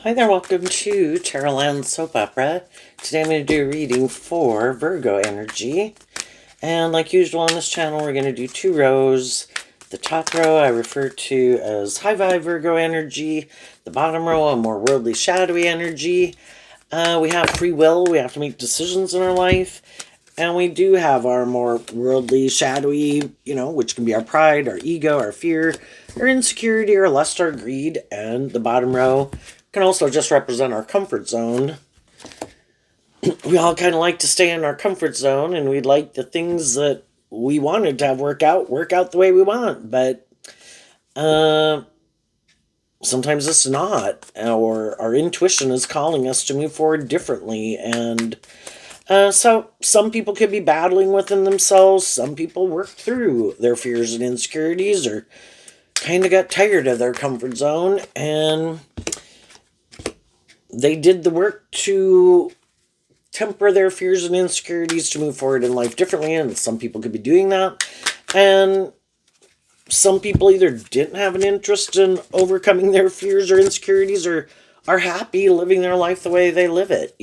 Hi there, welcome to Tarotland Soap Opera. Today I'm going to do a reading for Virgo energy. And like usual on this channel, we're going to do two rows. The top row I refer to as high vibe Virgo energy. The bottom row a more worldly, shadowy energy. We have free will, we have to make decisions in our life. And we do have our more worldly, shadowy, which can be our pride, our ego, our fear, our insecurity, our lust, our greed. And the bottom row can also just represent our comfort zone. We all kind of like to stay in our comfort zone, and we'd like the things that we wanted to have work out the way we want. But sometimes it's not, or our intuition is calling us to move forward differently. And so some people could be battling within themselves. Some people work through their fears and insecurities, or kind of got tired of their comfort zone, and they did the work to temper their fears and insecurities to move forward in life differently. And some people could be doing that. And some people either didn't have an interest in overcoming their fears or insecurities, or are happy living their life the way they live it.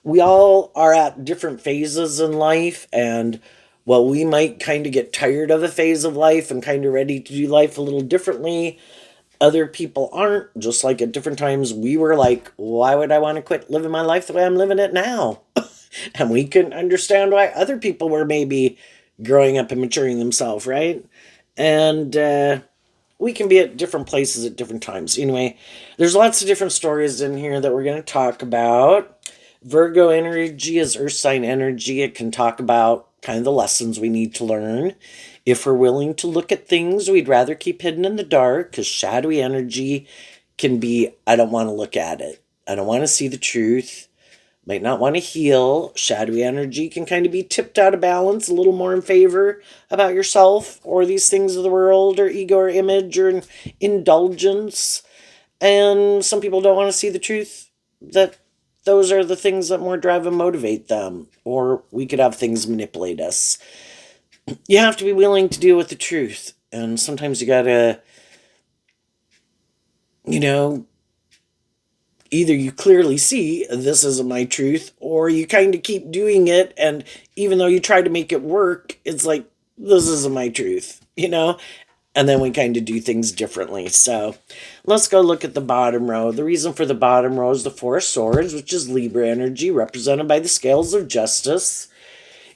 We all are at different phases in life, and while we might kind of get tired of a phase of life and kind of ready to do life a little differently, other people aren't. Just like at different times we were like, why would I want to quit living my life the way I'm living it now? And we couldn't understand why other people were maybe growing up and maturing themselves, right? And we can be at different places at different times. Anyway, there's lots of different stories in here that we're going to talk about. Virgo energy is earth sign energy. It can talk about kind of the lessons we need to learn. If we're willing to look at things we'd rather keep hidden in the dark, because shadowy energy can be, I don't want to look at it. I don't want to see the truth. Might not want to heal. Shadowy energy can kind of be tipped out of balance, a little more in favor about yourself or these things of the world, or ego or image or indulgence. And some people don't want to see the truth, that those are the things that more drive and motivate them. Or we could have things manipulate us. You have to be willing to deal with the truth. And sometimes you gotta, either you clearly see this isn't my truth, or you kind of keep doing it, and even though you try to make it work, it's like, this isn't my truth. And then we kind of do things differently. So let's go look at the bottom row. The reason for the bottom row is the Four of Swords, which is Libra energy, represented by the scales of justice.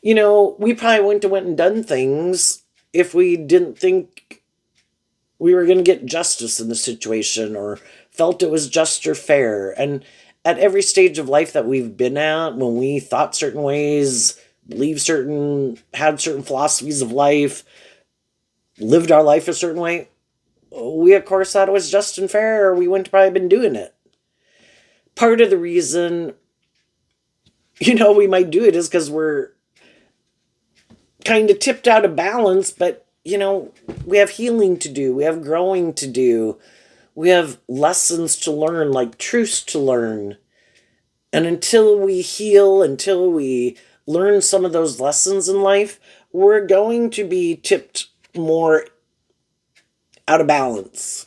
We probably wouldn't have went and done things if we didn't think we were going to get justice in the situation, or felt it was just or fair. And at every stage of life that we've been at, when we thought certain ways, had certain philosophies of life, lived our life a certain way, we of course thought it was just and fair, or we wouldn't have probably been doing it. Part of the reason, we might do it is because we're kind of tipped out of balance, but we have healing to do, we have growing to do, we have lessons to learn, like truths to learn. And until we heal, until we learn some of those lessons in life, we're going to be tipped more out of balance.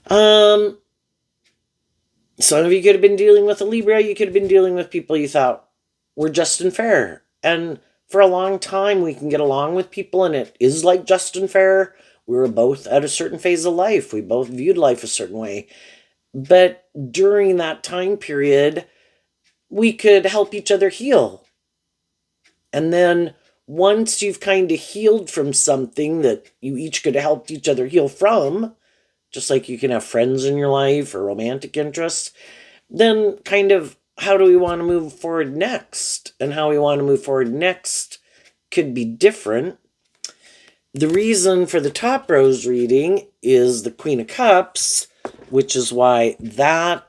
Some of you could have been dealing with a Libra. You could have been dealing with people you thought were just and fair. And for a long time, we can get along with people, and it is like just and fair. We were both at a certain phase of life. We both viewed life a certain way. But during that time period, we could help each other heal. And then once you've kind of healed from something that you each could have helped each other heal from, just like you can have friends in your life or romantic interests, then kind of how do we want to move forward next? And how we want to move forward next could be different. The reason for the top row's reading is the Queen of Cups, which is why that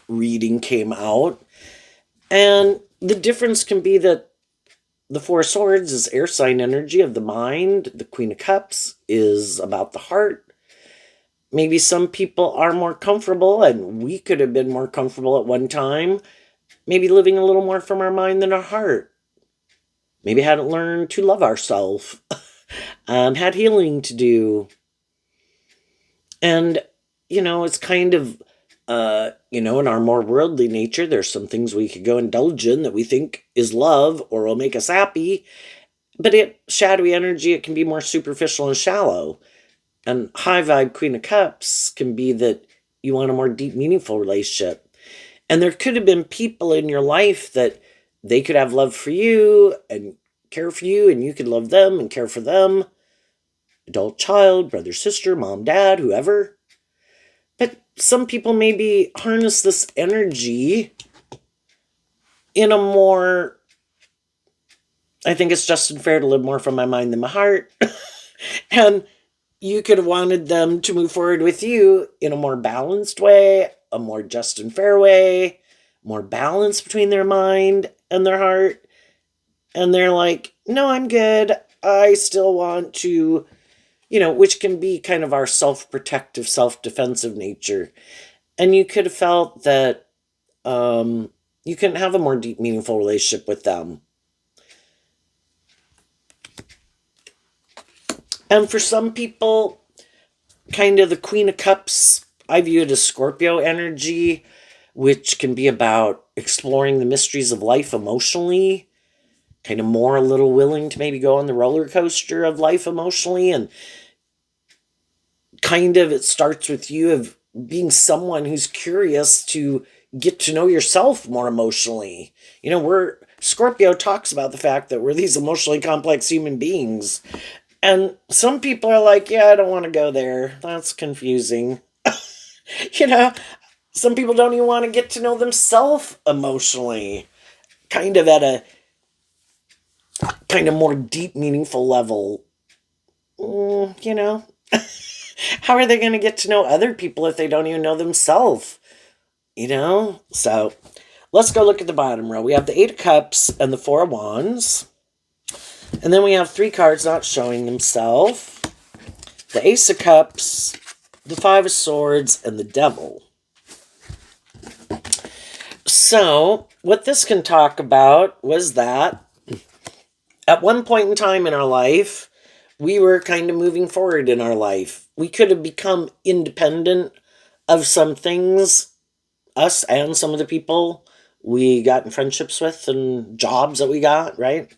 reading came out. And the difference can be that the Four of Swords is air sign energy of the mind. The Queen of Cups is about the heart. Maybe some people are more comfortable, and we could have been more comfortable at one time, maybe living a little more from our mind than our heart. Maybe hadn't learned to love ourselves, had healing to do. And, it's kind of, in our more worldly nature, there's some things we could go indulge in that we think is love or will make us happy. But shadowy energy, it can be more superficial and shallow. And high vibe Queen of Cups can be that you want a more deep, meaningful relationship. And there could have been people in your life that they could have love for you and care for you, and you could love them and care for them. Adult child, brother, sister, mom, dad, whoever. But some people maybe harness this energy in a more, I think it's just and fair to live more from my mind than my heart. And you could have wanted them to move forward with you in a more balanced way, a more just and fair way, more balance between their mind and their heart. And they're like, no, I'm good. I still want to, which can be kind of our self-protective, self-defensive nature. And you could have felt that you couldn't have a more deep, meaningful relationship with them. And for some people, kind of the Queen of Cups, I view it as Scorpio energy, which can be about exploring the mysteries of life emotionally, kind of more a little willing to maybe go on the roller coaster of life emotionally. And kind of it starts with you of being someone who's curious to get to know yourself more emotionally. Scorpio talks about the fact that we're these emotionally complex human beings. And some people are like, yeah, I don't want to go there. That's confusing. Some people don't even want to get to know themselves emotionally. Kind of at a kind of more deep, meaningful level. How are they going to get to know other people if they don't even know themselves? So let's go look at the bottom row. We have the 8 of Cups and the 4 of Wands. And then we have 3 cards not showing themselves. The Ace of Cups, the 5 of Swords, and the Devil. So, what this can talk about was that at one point in time in our life, we were kind of moving forward in our life. We could have become independent of some things, us and some of the people we got in friendships with and jobs that we got, right?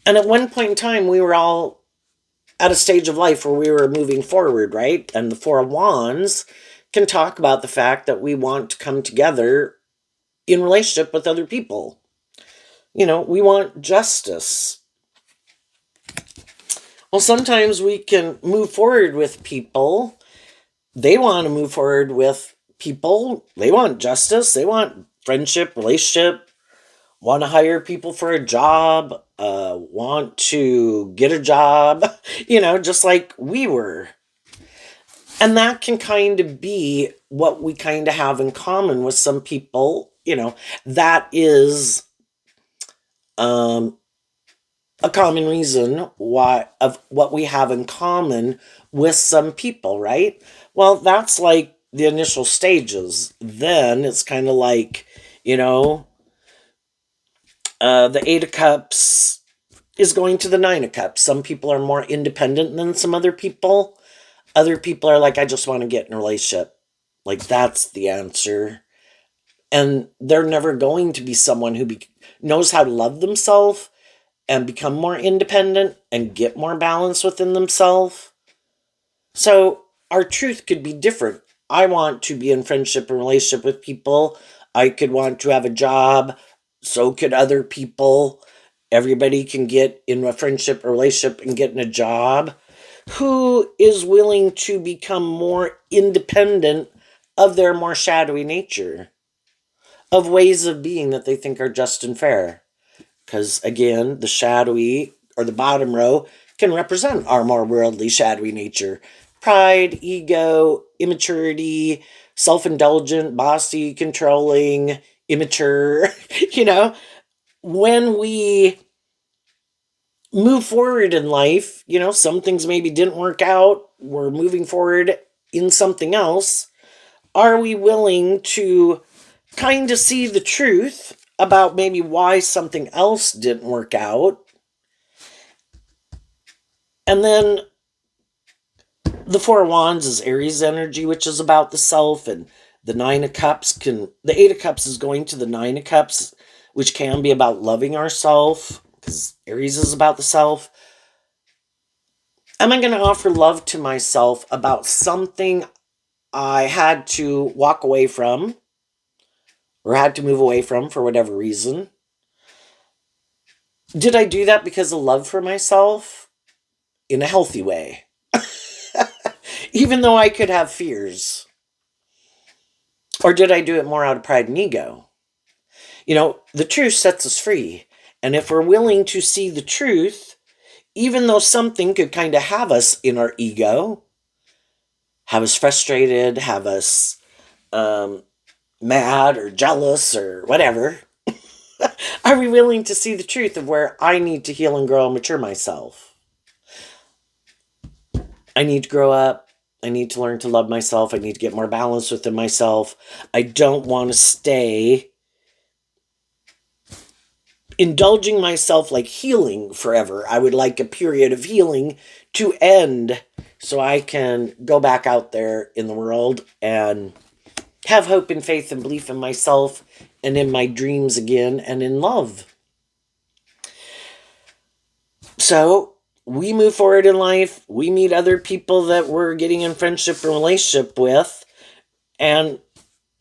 And at one point in time, we were all at a stage of life where we were moving forward, right? And the 4 of Wands can talk about the fact that we want to come together in relationship with other people. We want justice. Well, sometimes we can move forward with people. They want to move forward with people. They want justice. They want friendship, relationship, want to hire people for a job, want to get a job, just like we were. And that can kind of be what we kind of have in common with some people, that is a common reason why of what we have in common with some people, right? Well, that's like the initial stages. Then it's kind of like, the 8 of Cups is going to the 9 of Cups. Some people are more independent than some other people. Other people are like, I just want to get in a relationship. Like, that's the answer. And they're never going to be someone who knows how to love themselves and become more independent and get more balance within themselves. So our truth could be different. I want to be in friendship and relationship with people. I could want to have a job. So could other people. Everybody can get in a friendship or relationship and get in a job. Who is willing to become more independent of their more shadowy nature? Of ways of being that they think are just and fair? Because again, the shadowy or the bottom row can represent our more worldly, shadowy nature. Pride, ego, immaturity, self-indulgent, bossy, controlling, immature. When we move forward in life, some things maybe didn't work out. We're moving forward in something else. Are we willing to kind of see the truth about maybe why something else didn't work out? And then The Four of Wands is Aries energy, which is about the self, and the the Eight of Cups is going to the Nine of Cups, which can be about loving ourselves, because Aries is about the self. Am I going to offer love to myself about something I had to walk away from or had to move away from for whatever reason? Did I do that because of love for myself? In a healthy way. Even though I could have fears. Or did I do it more out of pride and ego? The truth sets us free. And if we're willing to see the truth, even though something could kind of have us in our ego, have us frustrated, have us mad or jealous or whatever, are we willing to see the truth of where I need to heal and grow and mature myself? I need to grow up. I need to learn to love myself. I need to get more balance within myself. I don't want to stay indulging myself like healing forever. I would like a period of healing to end so I can go back out there in the world and have hope and faith and belief in myself and in my dreams again and in love. So we move forward in life. We meet other people that we're getting in friendship and relationship with. And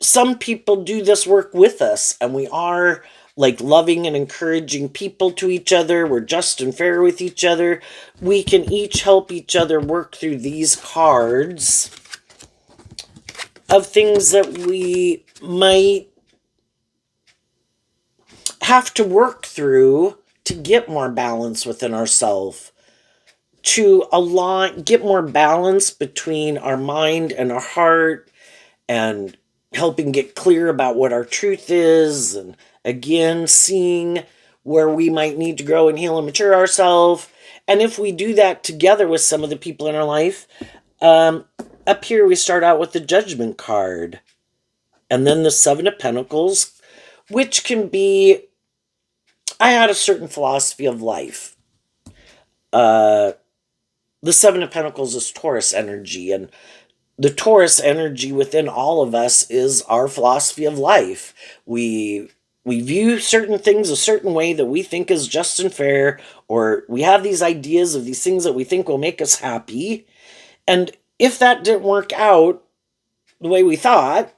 some people do this work with us, and we are like loving and encouraging people to each other. We're just and fair with each other. We can each help each other work through these cards of things that we might have to work through to get more balance within ourselves, to get more balance between our mind and our heart, and helping get clear about what our truth is, and again, seeing where we might need to grow and heal and mature ourselves. And if we do that together with some of the people in our life, up here we start out with the Judgment card, and then the Seven of Pentacles, which can be, I had a certain philosophy of life. The Seven of Pentacles is Taurus energy, and the Taurus energy within all of us is our philosophy of life. We view certain things a certain way that we think is just and fair, or we have these ideas of these things that we think will make us happy. And if that didn't work out the way we thought,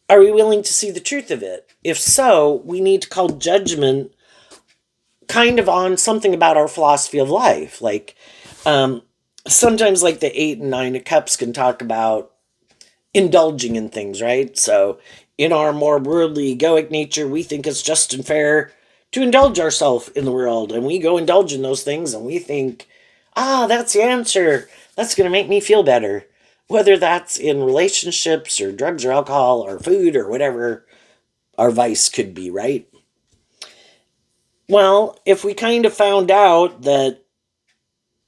are we willing to see the truth of it? If so, we need to call judgment kind of on something about our philosophy of life. Like, sometimes like the 8 and 9 of Cups can talk about indulging in things, right? So in our more worldly egoic nature, we think it's just and fair to indulge ourselves in the world, and we go indulge in those things, and we think, that's the answer. That's going to make me feel better. Whether that's in relationships or drugs or alcohol or food or whatever our vice could be, right? Well, if we kind of found out that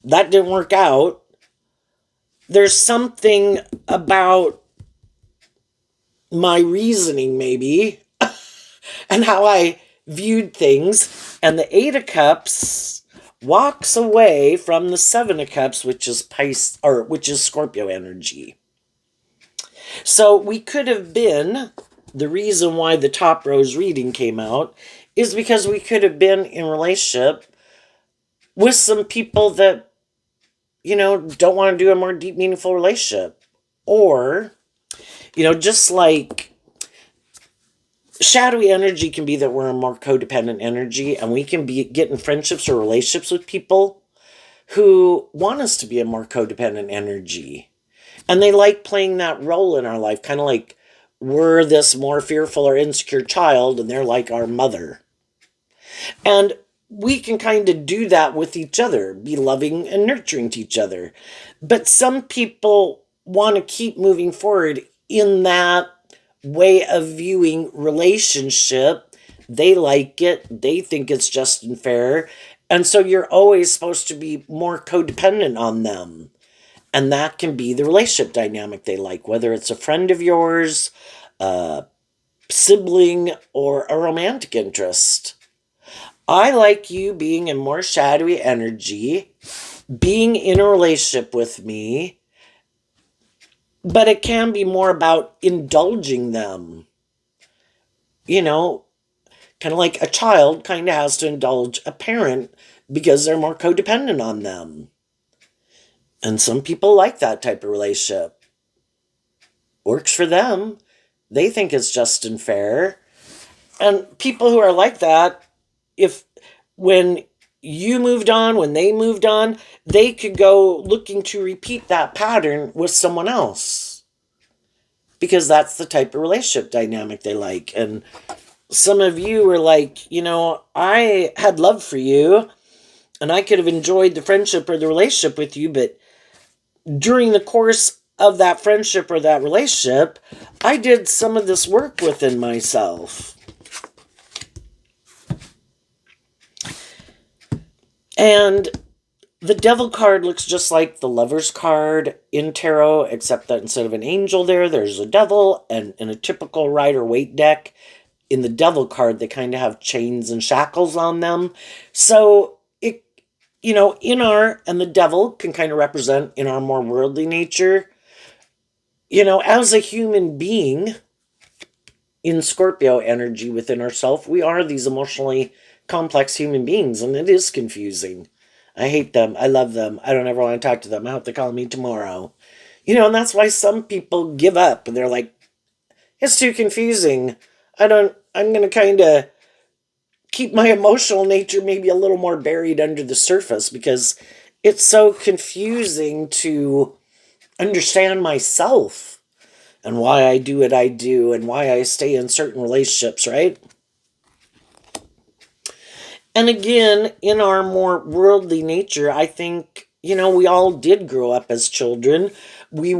didn't work out, there's something about my reasoning, maybe, and how I viewed things. And the 8 of Cups walks away from the 7 of Cups, which is Scorpio energy. So we could have been, the reason why the top rose reading came out is because we could have been in relationship with some people that, don't want to do a more deep, meaningful relationship. Or, just like shadowy energy can be that we're a more codependent energy, and we can get in friendships or relationships with people who want us to be a more codependent energy. And they like playing that role in our life, kind of like we're this more fearful or insecure child, and they're like our mother. And we can kind of do that with each other, be loving and nurturing to each other. But some people want to keep moving forward in that way of viewing relationship. They like it. They think it's just and fair. And so you're always supposed to be more codependent on them. And that can be the relationship dynamic they like, whether it's a friend of yours, a sibling, or a romantic interest. I like you being in more shadowy energy being in a relationship with me, but it can be more about indulging them. You know, kind of like a child kind of has to indulge a parent because they're more codependent on them. And some people like that type of relationship. Works for them. They think it's just and fair. And people who are like that, if when you moved on, when they moved on, they could go looking to repeat that pattern with someone else because that's the type of relationship dynamic they like. And some of you were like, I had love for you and I could have enjoyed the friendship or the relationship with you, but during the course of that friendship or that relationship, I did some of this work within myself. And the devil card looks just like the lover's card in tarot, except that instead of an angel there's a devil. And in a typical Rider-Waite deck, in the devil card, they kind of have chains and shackles on them. So, and the devil can kind of represent in our more worldly nature. As a human being, in Scorpio energy within ourselves, we are these emotionally complex human beings, and it is confusing. I hate them. I love them. I don't ever want to talk to them. I hope they call me tomorrow. And that's why some people give up and they're like, it's too confusing. I'm going to kind of keep my emotional nature maybe a little more buried under the surface because it's so confusing to understand myself and why I do what I do and why I stay in certain relationships, right? And again, in our more worldly nature, I think, we all did grow up as children. We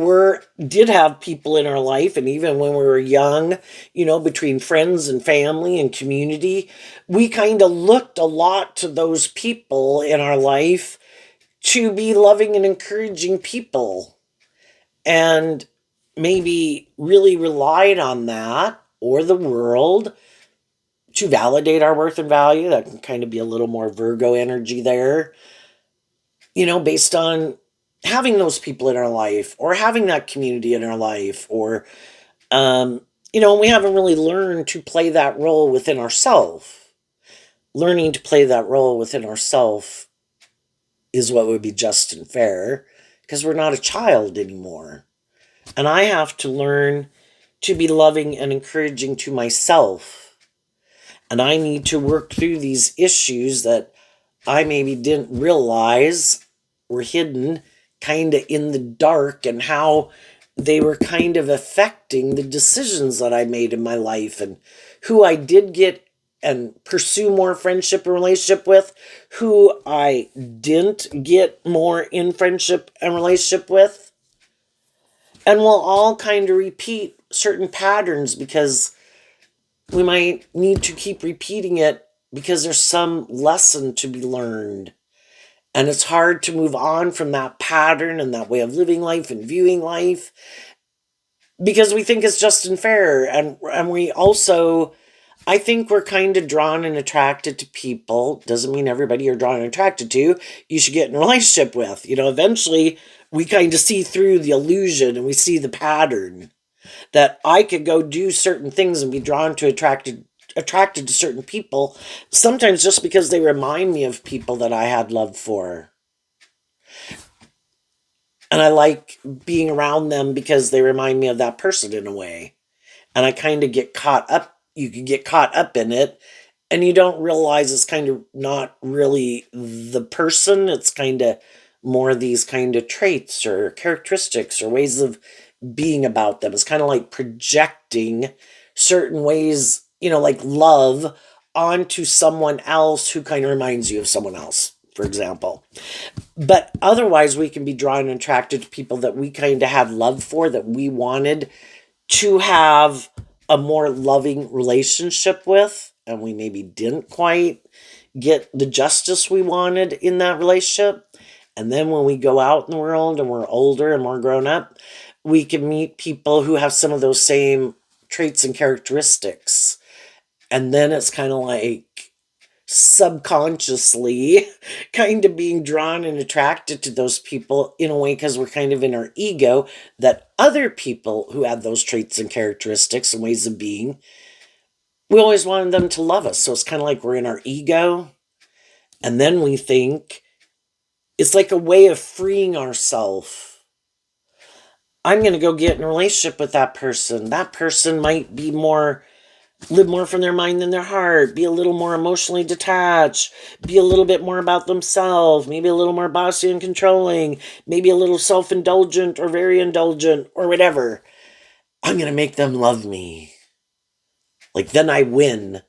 did have people in our life, and even when we were young, between friends and family and community, we kind of looked a lot to those people in our life to be loving and encouraging people. And maybe really relied on that or the world to validate our worth and value. That can kind of be a little more Virgo energy there, based on having those people in our life or having that community in our life, or, we haven't really learned to play that role within ourselves. Learning to play that role within ourselves is what would be just and fair because we're not a child anymore. And I have to learn to be loving and encouraging to myself. And I need to work through these issues that I maybe didn't realize were hidden kind of in the dark, and how they were kind of affecting the decisions that I made in my life and who I did get and pursue more friendship and relationship with, who I didn't get more in friendship and relationship with. And we'll all kind of repeat certain patterns because we might need to keep repeating it because there's some lesson to be learned. And it's hard to move on from that pattern and that way of living life and viewing life because we think it's just and fair. And we also, I think we're kind of drawn and attracted to people. Doesn't mean everybody you're drawn and attracted to, you should get in a relationship with. Eventually we kind of see through the illusion and we see the pattern that I could go do certain things and be drawn to attracted to certain people, sometimes just because they remind me of people that I had love for. And I like being around them because they remind me of that person in a way. And I kind of get caught up. You can get caught up in it and you don't realize it's kind of not really the person. It's kind of more these kind of traits or characteristics or ways of being about them. It's kind of like projecting certain ways, like love onto someone else who kind of reminds you of someone else, for example. But otherwise, we can be drawn and attracted to people that we kind of had love for, that we wanted to have a more loving relationship with, and we maybe didn't quite get the justice we wanted in that relationship. And then when we go out in the world and we're older and more grown up, we can meet people who have some of those same traits and characteristics. And then it's kind of like subconsciously kind of being drawn and attracted to those people in a way because we're kind of in our ego that other people who have those traits and characteristics and ways of being, we always wanted them to love us. So it's kind of like we're in our ego. And then we think it's like a way of freeing ourselves. I'm going to go get in a relationship with that person. That person might be live more from their mind than their heart, be a little more emotionally detached, be a little bit more about themselves, maybe a little more bossy and controlling, maybe a little self-indulgent or very indulgent or whatever. I'm going to make them love me. Like, then I win.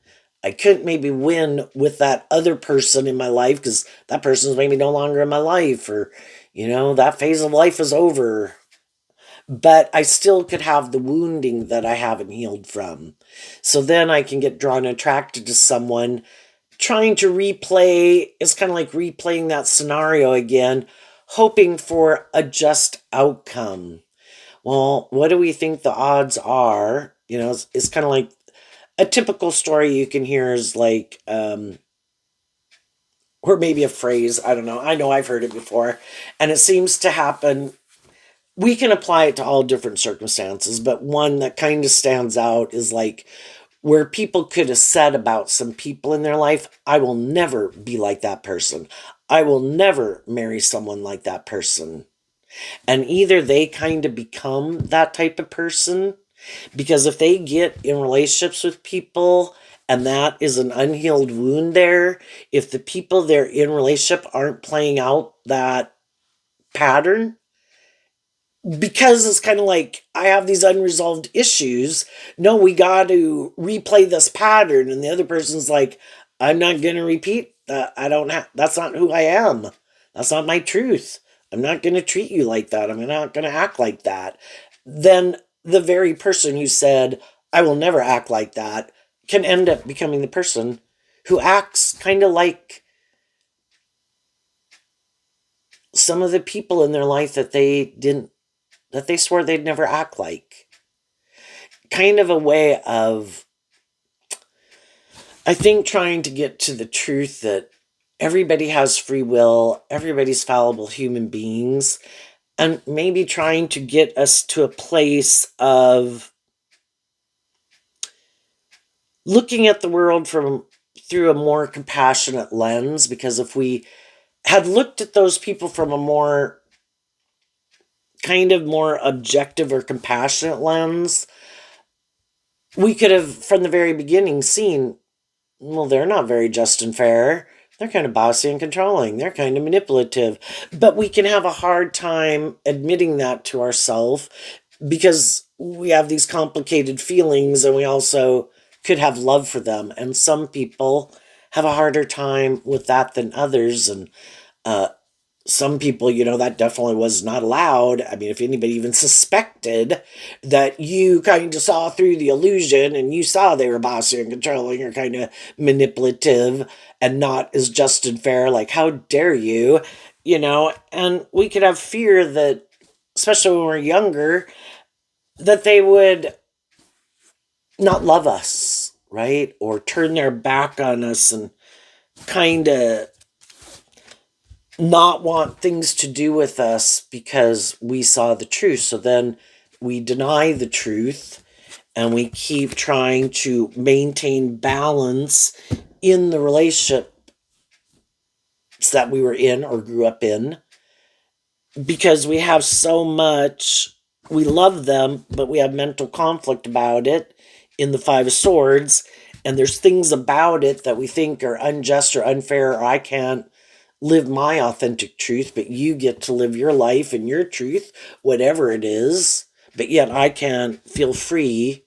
I couldn't maybe win with that other person in my life because that person's maybe no longer in my life, or, that phase of life is over. But I still could have the wounding that I haven't healed from. So then I can get drawn and attracted to someone trying to replay. It's kind of like replaying that scenario again, hoping for a just outcome. Well, what do we think the odds are? It's kind of like a typical story you can hear is like, or maybe a phrase, I don't know. I know I've heard it before, and it seems to happen. We can apply it to all different circumstances, but one that kind of stands out is like where people could have said about some people in their life, I will never be like that person. I will never marry someone like that person. And either they kind of become that type of person, because if they get in relationships with people and that is an unhealed wound there, if the people they're in relationship aren't playing out that pattern, because it's kind of like I have these unresolved issues. No, we got to replay this pattern, and the other person's like, I'm not going to repeat that. I don't have. That's not who I am. That's not my truth. I'm not going to treat you like that. I'm not going to act like that. Then the very person who said I will never act like that can end up becoming the person who acts kind of like some of the people in their life that they swore they'd never act like. Kind of a way of, I think, trying to get to the truth that everybody has free will, everybody's fallible human beings, and maybe trying to get us to a place of looking at the world through a more compassionate lens, because if we had looked at those people from a more objective or compassionate lens, we could have, from the very beginning, seen, well, they're not very just and fair. They're kind of bossy and controlling. They're kind of manipulative. But we can have a hard time admitting that to ourselves because we have these complicated feelings, and we also could have love for them. And some people have a harder time with that than others. And some people, that definitely was not allowed. I mean, if anybody even suspected that you kind of saw through the illusion and you saw they were bossy and controlling or kind of manipulative and not as just and fair, like, how dare you, and we could have fear that, especially when we're younger, that they would not love us, right? Or turn their back on us and kind of not want things to do with us because we saw the truth. So then we deny the truth and we keep trying to maintain balance in the relationships that we were in or grew up in, because we have so much, we love them, but we have mental conflict about it in the Five of Swords, and there's things about it that we think are unjust or unfair, or I can't live my authentic truth, but you get to live your life and your truth, whatever it is, but yet I can't feel free,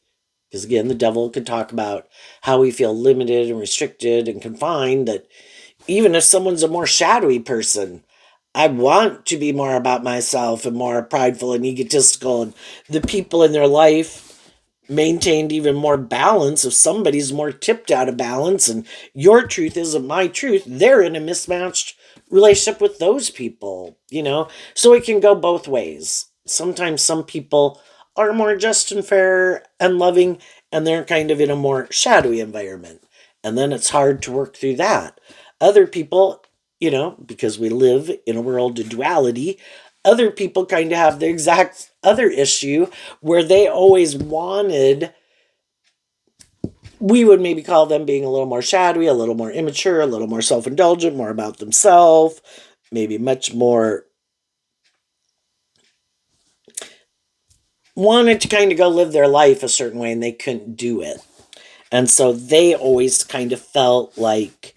because again, the devil could talk about how we feel limited and restricted and confined, that even if someone's a more shadowy person, I want to be more about myself and more prideful and egotistical, and the people in their life maintained even more balance. If somebody's more tipped out of balance and your truth isn't my truth, they're in a mismatched relationship with those people, so it can go both ways. Sometimes some people are more just and fair and loving, and they're kind of in a more shadowy environment, And then it's hard to work through that. Other people, because we live in a world of duality, other people kind of have the exact other issue where they always wanted, we would maybe call them being a little more shadowy, a little more immature, a little more self-indulgent, more about themselves, maybe much more wanted to kind of go live their life a certain way and they couldn't do it. And so they always kind of felt like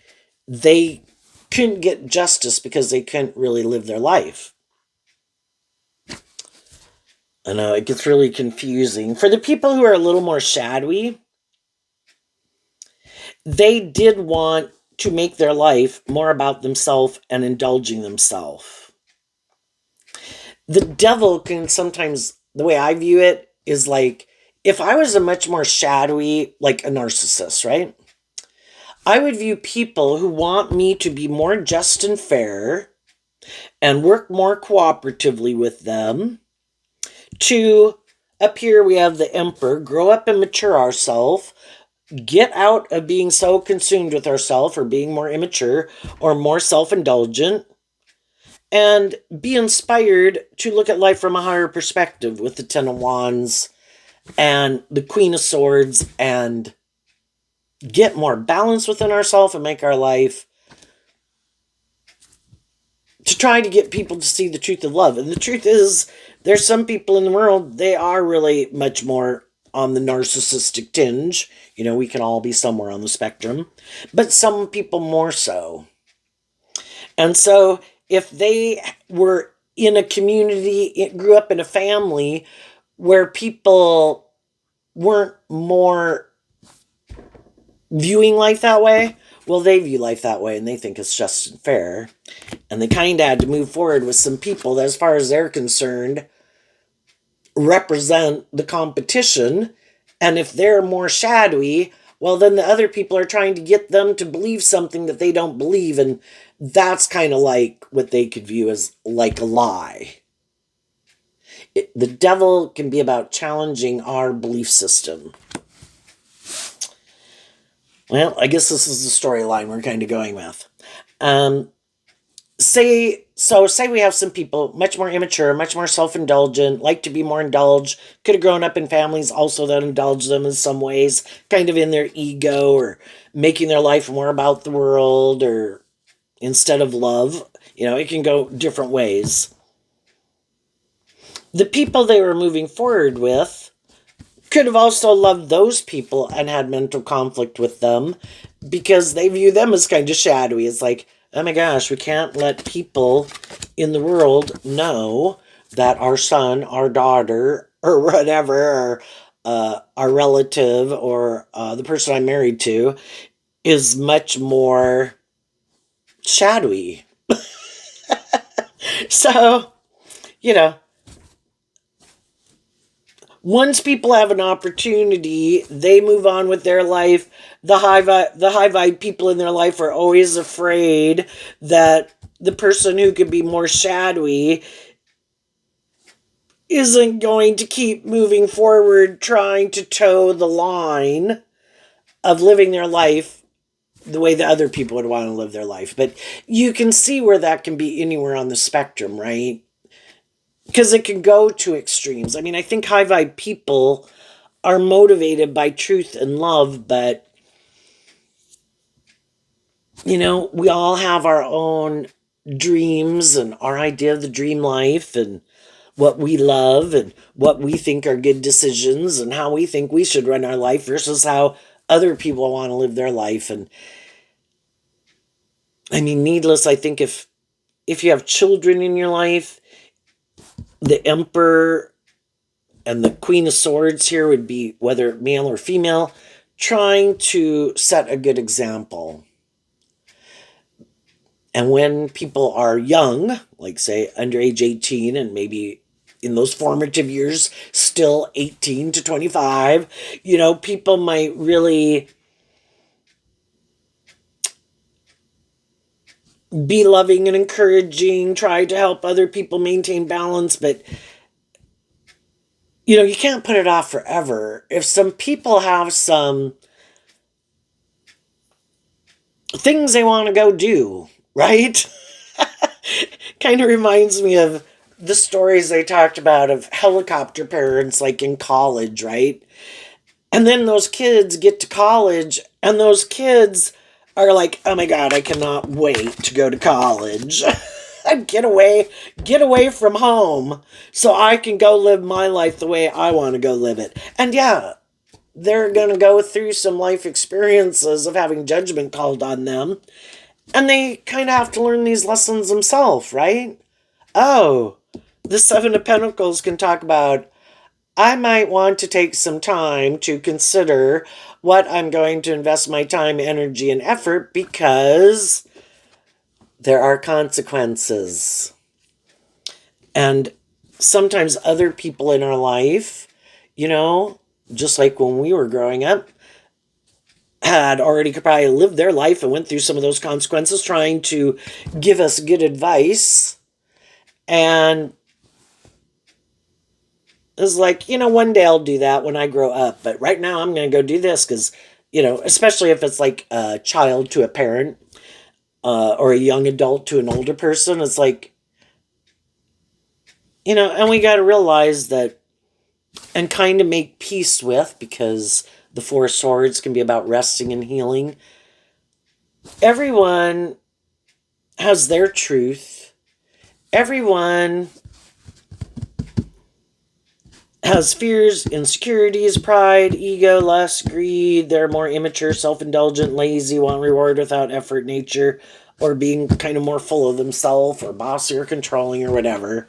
they couldn't get justice because they couldn't really live their life. I know it gets really confusing. For the people who are a little more shadowy, they did want to make their life more about themselves and indulging themselves. The devil can sometimes, the way I view it, is like, if I was a much more shadowy, like a narcissist, right? I would view people who want me to be more just and fair and work more cooperatively with them to appear we have the emperor, grow up and mature ourselves, get out of being so consumed with ourselves or being more immature or more self-indulgent, and be inspired to look at life from a higher perspective with the Ten of Wands and the Queen of Swords, and get more balance within ourselves and make our life, to try to get people to see the truth of love. And the truth is, there's some people in the world, they are really much more on the narcissistic tinge. We can all be somewhere on the spectrum, but some people more so. And so if they were in a community, grew up in a family where people weren't more viewing life that way, well, they view life that way and they think it's just and fair. And they kind of had to move forward with some people that, as far as they're concerned, represent the competition. And if they're more shadowy, well, then the other people are trying to get them to believe something that they don't believe. And that's kind of like what they could view as like a lie. The devil can be about challenging our belief system. Well, I guess this is the storyline we're kind of going with. Say we have some people much more immature, much more self-indulgent, like to be more indulged, could have grown up in families also that indulge them in some ways, kind of in their ego or making their life more about the world or instead of love. It can go different ways. The people they were moving forward with could have also loved those people and had mental conflict with them because they view them as kind of shadowy. It's like, oh my gosh, we can't let people in the world know that our son, our daughter, or whatever, or our relative, or the person I'm married to, is much more shadowy. So, once people have an opportunity, they move on with their life. The high vibe people in their life are always afraid that the person who could be more shadowy isn't going to keep moving forward, trying to toe the line of living their life the way the other people would want to live their life. But you can see where that can be anywhere on the spectrum, right? Because it can go to extremes. I mean, I think high vibe people are motivated by truth and love, but, we all have our own dreams and our idea of the dream life and what we love and what we think are good decisions and how we think we should run our life versus how other people want to live their life. And I mean, needless, I think if you have children in your life, the Emperor and the Queen of Swords here would be, whether male or female, trying to set a good example. And when people are young, like say under age 18 and maybe in those formative years, still 18 to 25, people might really be loving and encouraging, try to help other people maintain balance, but you can't put it off forever. If some people have some things they want to go do, right? Kind of reminds me of the stories they talked about of helicopter parents, like in college, right? And then those kids get to college, and those kids are like, oh my God, I cannot wait to go to college. Get away from home so I can go live my life the way I want to go live it. And yeah, they're going to go through some life experiences of having judgment called on them. And they kind of have to learn these lessons themselves, right? Oh, the Seven of Pentacles can talk about, I might want to take some time to consider what I'm going to invest my time, energy, and effort, because there are consequences. And sometimes other people in our life, just like when we were growing up, had already probably lived their life and went through some of those consequences trying to give us good advice. And it's like, one day I'll do that when I grow up. But right now I'm going to go do this because, especially if it's like a child to a parent or a young adult to an older person. It's like, and we got to realize that and kind of make peace with, because the Four Swords can be about resting and healing. Everyone has their truth. Everyone has fears, insecurities, pride, ego, lust, greed. They're more immature, self-indulgent, lazy, want reward without effort nature, or being kind of more full of themselves, or bossy, or controlling, or whatever.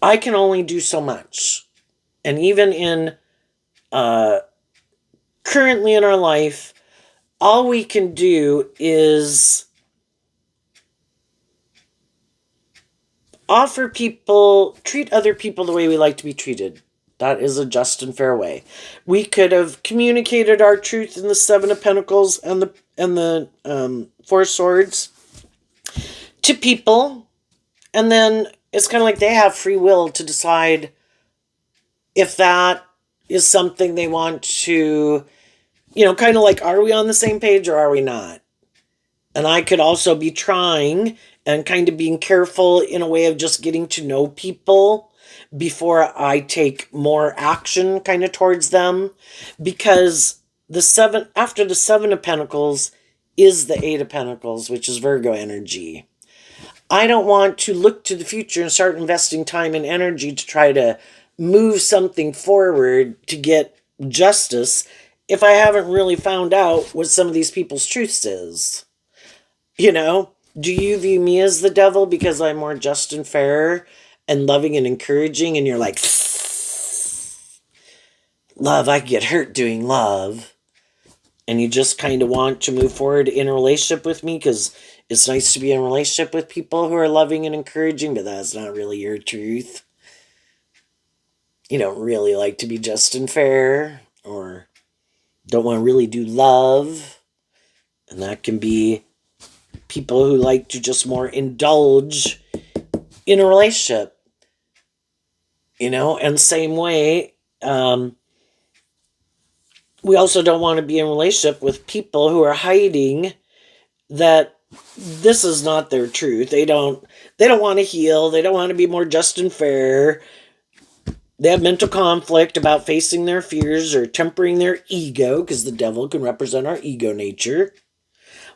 I can only do so much. And even in currently in our life, all we can do is treat other people the way we like to be treated. That is a just and fair way. We could have communicated our truth in the Seven of Pentacles and the Four Swords to people, and then it's kind of like they have free will to decide if that is something they want to, kind of like, are we on the same page or are we not? And I could also be trying and kind of being careful in a way of just getting to know people before I take more action kind of towards them, because after the Seven of Pentacles is the Eight of Pentacles, which is Virgo energy. I don't want to look to the future and start investing time and energy to try to move something forward to get justice if I haven't really found out what some of these people's truths is. Do you view me as the devil because I'm more just and fair and loving and encouraging, and you're like, love, I get hurt doing love, and you just kind of want to move forward in a relationship with me because it's nice to be in a relationship with people who are loving and encouraging, but that's not really your truth. You don't really like to be just and fair, or don't want to really do love. And that can be people who like to just more indulge in a relationship. And same way, we also don't want to be in a relationship with people who are hiding that this is not their truth. They don't want to heal. They don't want to be more just and fair. They have mental conflict about facing their fears or tempering their ego, because the devil can represent our ego nature.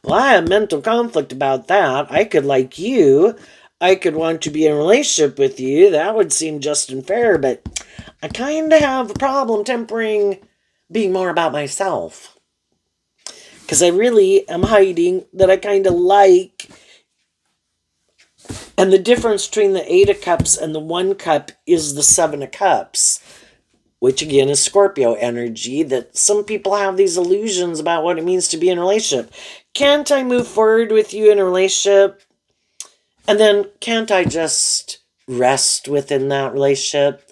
Well, I have mental conflict about that. I could like you. I could want to be in a relationship with you. That would seem just and fair, but I kind of have a problem tempering being more about myself, because I really am hiding that I kind of like. And the difference between the Eight of Cups and the One Cup is the Seven of Cups, which again is Scorpio energy, that some people have these illusions about what it means to be in a relationship. Can't I move forward with you in a relationship? And then can't I just rest within that relationship?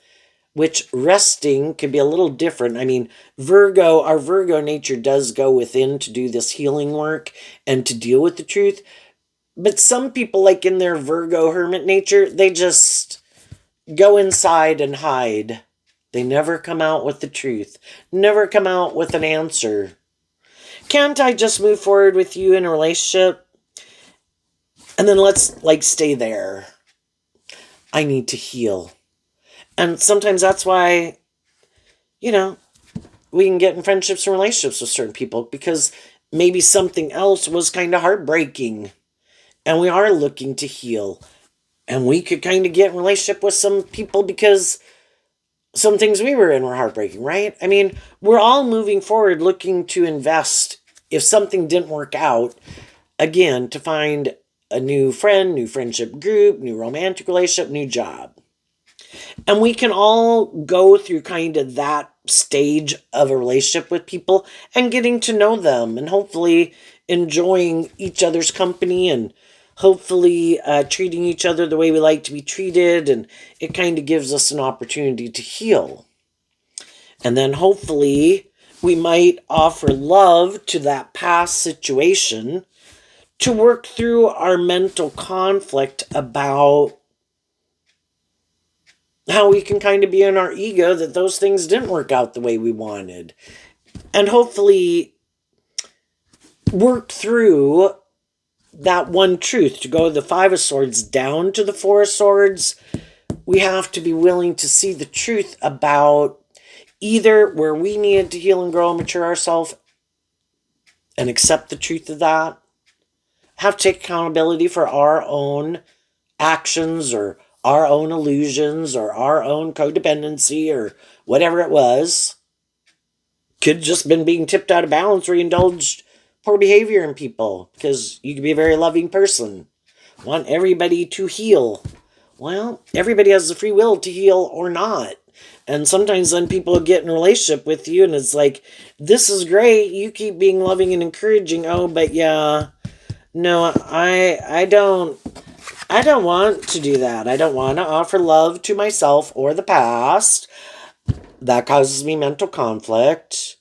Which resting can be a little different. I mean, our Virgo nature does go within to do this healing work and to deal with the truth. But some people, like in their Virgo hermit nature, they just go inside and hide. They never come out with the truth. Never come out with an answer. can't I just move forward with you in a relationship? And then let's stay there. I need to heal. And sometimes that's why, we can get in friendships and relationships with certain people because maybe something else was kind of heartbreaking and we are looking to heal. And we could kind of get in a relationship with some people because some things we were in were heartbreaking, right? I mean, we're all moving forward looking to invest if something didn't work out, again, to find a new friend, new friendship group, new romantic relationship, new job. And we can all go through kind of that stage of a relationship with people and getting to know them and hopefully enjoying each other's company and hopefully treating each other the way we like to be treated. And it kind of gives us an opportunity to heal. And then hopefully we might offer love to that past situation to work through our mental conflict about how we can kind of be in our ego that those things didn't work out the way we wanted. And hopefully work through that one truth. To go the Five of Swords down to the Four of Swords, we have to be willing to see the truth about either where we needed to heal and grow and mature ourselves and accept the truth of that. Have to take accountability for our own actions or our own illusions or our own codependency or whatever it was. Could have just been being tipped out of balance or indulged poor behavior in people because you could be a very loving person. Want everybody to heal. Well, everybody has the free will to heal or not. And sometimes then people get in a relationship with you and it's like, this is great. You keep being loving and encouraging. Oh, but yeah, no, I don't want to do that. I don't want to offer love to myself or the past. That causes me mental conflict.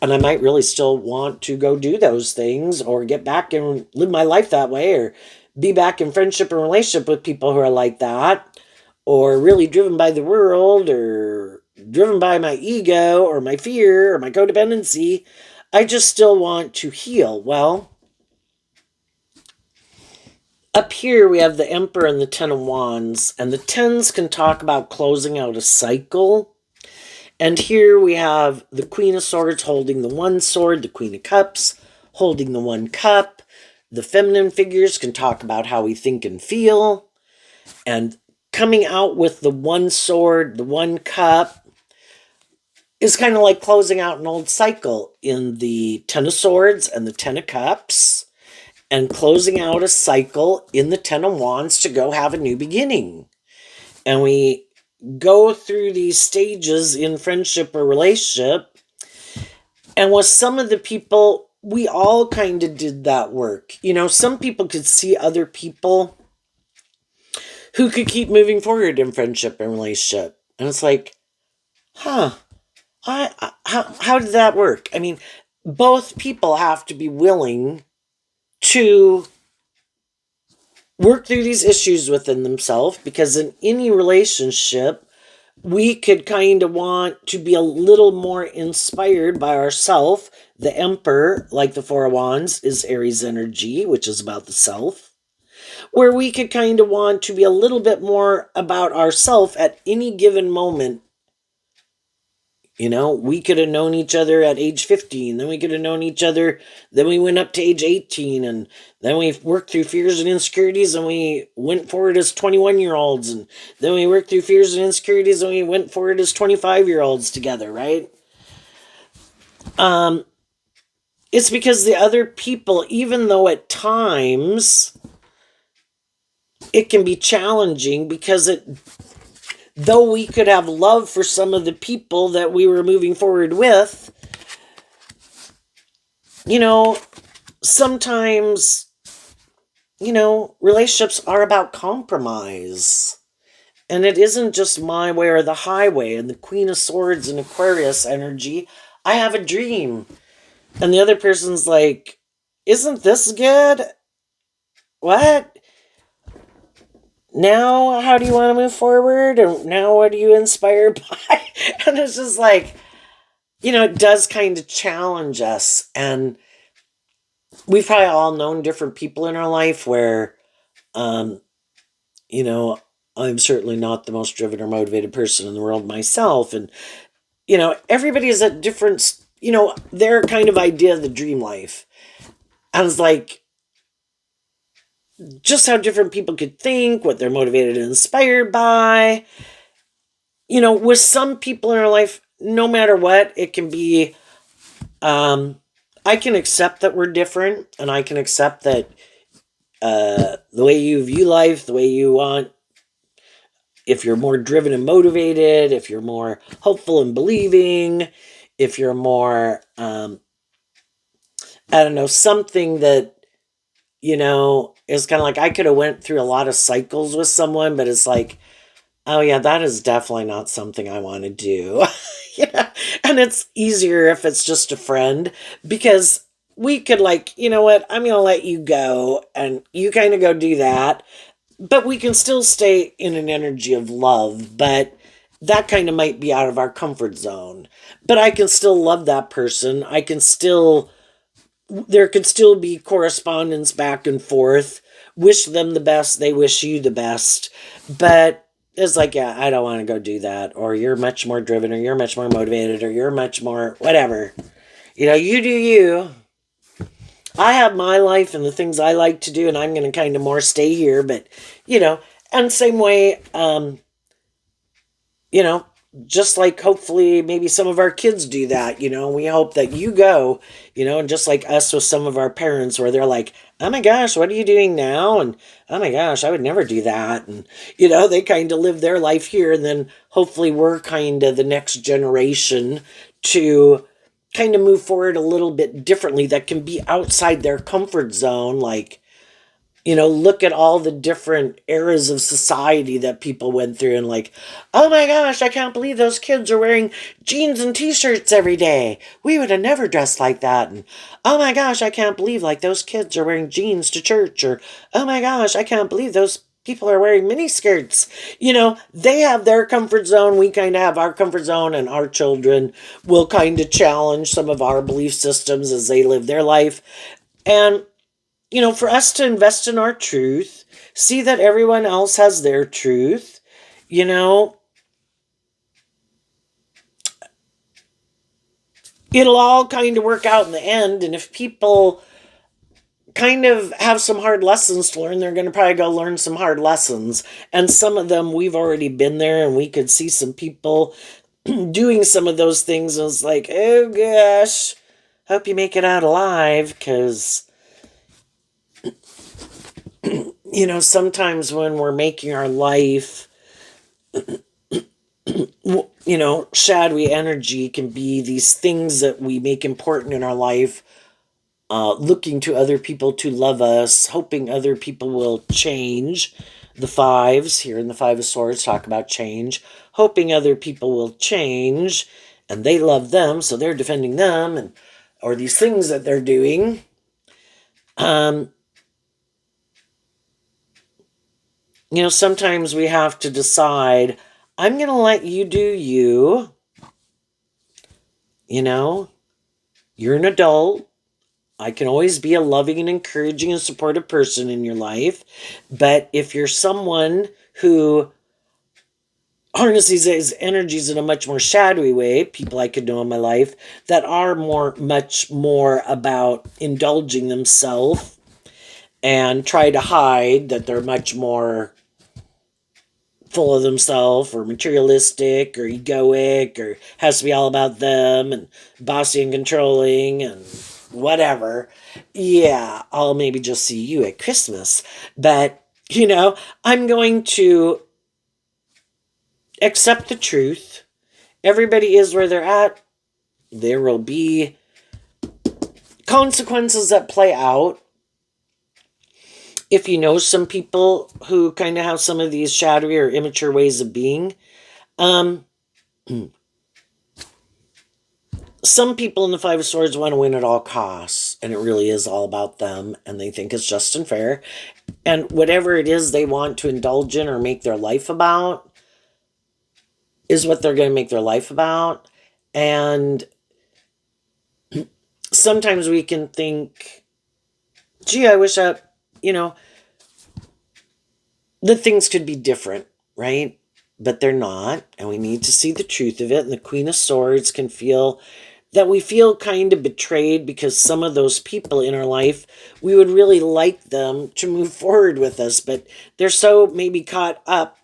And I might really still want to go do those things or get back and live my life that way or be back in friendship and relationship with people who are like that or really driven by the world or driven by my ego or my fear or my codependency. I just still want to heal. Well, up here we have the Emperor and the Ten of Wands, and the Tens can talk about closing out a cycle. And here we have the Queen of Swords holding the one sword, the Queen of Cups holding the one cup. The feminine figures can talk about how we think and feel. And coming out with the one sword, the one cup, is kind of like closing out an old cycle in the Ten of Swords and the Ten of Cups. And closing out a cycle in the Ten of Wands to go have a new beginning. And we go through these stages in friendship or relationship. And with some of the people, we all kind of did that work. Some people could see other people who could keep moving forward in friendship and relationship. And it's like, how did that work? I mean, both people have to be willing to work through these issues within themselves, because in any relationship, we could kind of want to be a little more inspired by ourself. The Emperor, like the Four of Wands, is Aries energy, which is about the self, where we could kind of want to be a little bit more about ourself at any given moment. We could have known each other at age 15, then we could have known each other, then we went up to age 18, and then we worked through fears and insecurities, and we went forward as 21-year-olds, and then we worked through fears and insecurities, and we went forward as 25-year-olds together, right? It's because the other people, even though at times it can be challenging, because though we could have love for some of the people that we were moving forward with, sometimes, relationships are about compromise. And it isn't just my way or the highway. And the Queen of Swords and Aquarius energy, I have a dream. And the other person's like, isn't this good? What? Now, how do you want to move forward? And now, what are you inspired by? And it's just like, it does kind of challenge us. And we've probably all known different people in our life where, um, you know, I'm certainly not the most driven or motivated person in the world myself. And, everybody is at different, their kind of idea of the dream life. I was like, just how different people could think, what they're motivated and inspired by. With some people in our life, no matter what, it can be, I can accept that we're different, and I can accept that the way you view life, the way you want, if you're more driven and motivated, if you're more hopeful and believing, if you're more, I don't know, something that, is kind of like I could have went through a lot of cycles with someone, but it's like, oh yeah, that is definitely not something I want to do. Yeah. And it's easier if it's just a friend because we could like, you know what, I'm going to let you go and you kind of go do that. But we can still stay in an energy of love, but that kind of might be out of our comfort zone. But I can still love that person. There could still be correspondence back and forth. Wish them the best, they wish you the best. But it's like, yeah, I don't want to go do that. Or you're much more driven, or you're much more motivated, or you're much more whatever. You do you. I have my life and the things I like to do, and I'm going to kind of more stay here. But, and same way, you know, just like hopefully maybe some of our kids do that, we hope that you go, and just like us with some of our parents where they're like, oh my gosh, what are you doing now? And oh my gosh, I would never do that. And, they kind of live their life here. And then hopefully we're kind of the next generation to kind of move forward a little bit differently that can be outside their comfort zone. Like, look at all the different eras of society that people went through and like, oh my gosh, I can't believe those kids are wearing jeans and t-shirts every day. We would have never dressed like that. And oh my gosh, I can't believe like those kids are wearing jeans to church. Or oh my gosh, I can't believe those people are wearing mini skirts. They have their comfort zone. We kind of have our comfort zone, and our children will kind of challenge some of our belief systems as they live their life. And for us to invest in our truth, see that everyone else has their truth, it'll all kind of work out in the end. And if people kind of have some hard lessons to learn, they're going to probably go learn some hard lessons. And some of them we've already been there, and we could see some people doing some of those things. And it's like, oh gosh, hope you make it out alive, because sometimes when we're making our life, shadowy energy can be these things that we make important in our life, looking to other people to love us, hoping other people will change. The fives here in the Five of Swords talk about change, hoping other people will change, and they love them, so they're defending them, and or these things that they're doing. Sometimes we have to decide, I'm going to let you do you. You're an adult. I can always be a loving and encouraging and supportive person in your life. But if you're someone who harnesses his energies in a much more shadowy way, people I could know in my life that are much more about indulging themselves and try to hide that they're much more full of themselves or materialistic or egoic or has to be all about them and bossy and controlling and whatever. Yeah, I'll maybe just see you at Christmas. But, I'm going to accept the truth. Everybody is where they're at. There will be consequences that play out. If you know some people who kind of have some of these shadowy or immature ways of being, some people in the Five of Swords want to win at all costs, and it really is all about them, and they think it's just and fair. And whatever it is they want to indulge in or make their life about is what they're going to make their life about. And sometimes we can think gee, I wish that, that things could be different, right? But they're not, and we need to see the truth of it. And the Queen of Swords can feel that we feel kind of betrayed because some of those people in our life, we would really like them to move forward with us, but they're so maybe caught up.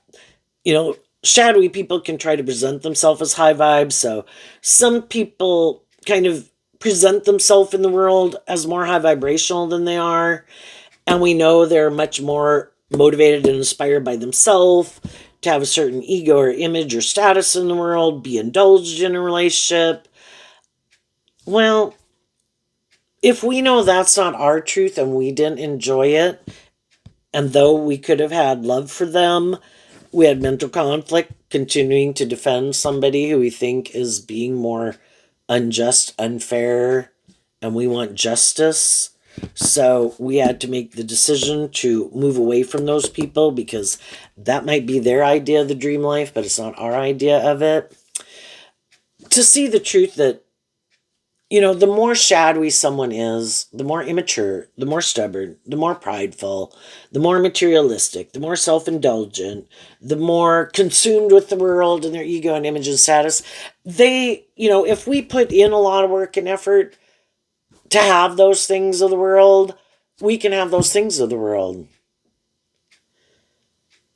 Shadowy people can try to present themselves as high vibes. So some people kind of present themselves in the world as more high vibrational than they are. And we know they're much more motivated and inspired by themselves to have a certain ego or image or status in the world, be indulged in a relationship. Well, if we know that's not our truth and we didn't enjoy it, and though we could have had love for them, we had mental conflict continuing to defend somebody who we think is being more unjust, unfair, and we want justice. So we had to make the decision to move away from those people because that might be their idea of the dream life, but it's not our idea of it. To see the truth that, the more shadowy someone is, the more immature, the more stubborn, the more prideful, the more materialistic, the more self indulgent, the more consumed with the world and their ego and image and status. If we put in a lot of work and effort to have those things of the world, we can have those things of the world.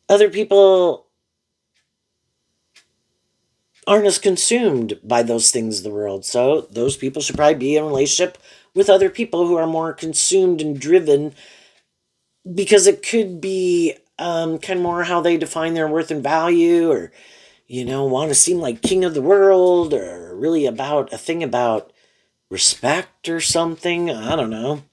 Other people aren't as consumed by those things of the world. So those people should probably be in a relationship with other people who are more consumed and driven, because it could be kind of more how they define their worth and value, or, want to seem like king of the world, or really about a thing about respect or something. I don't know.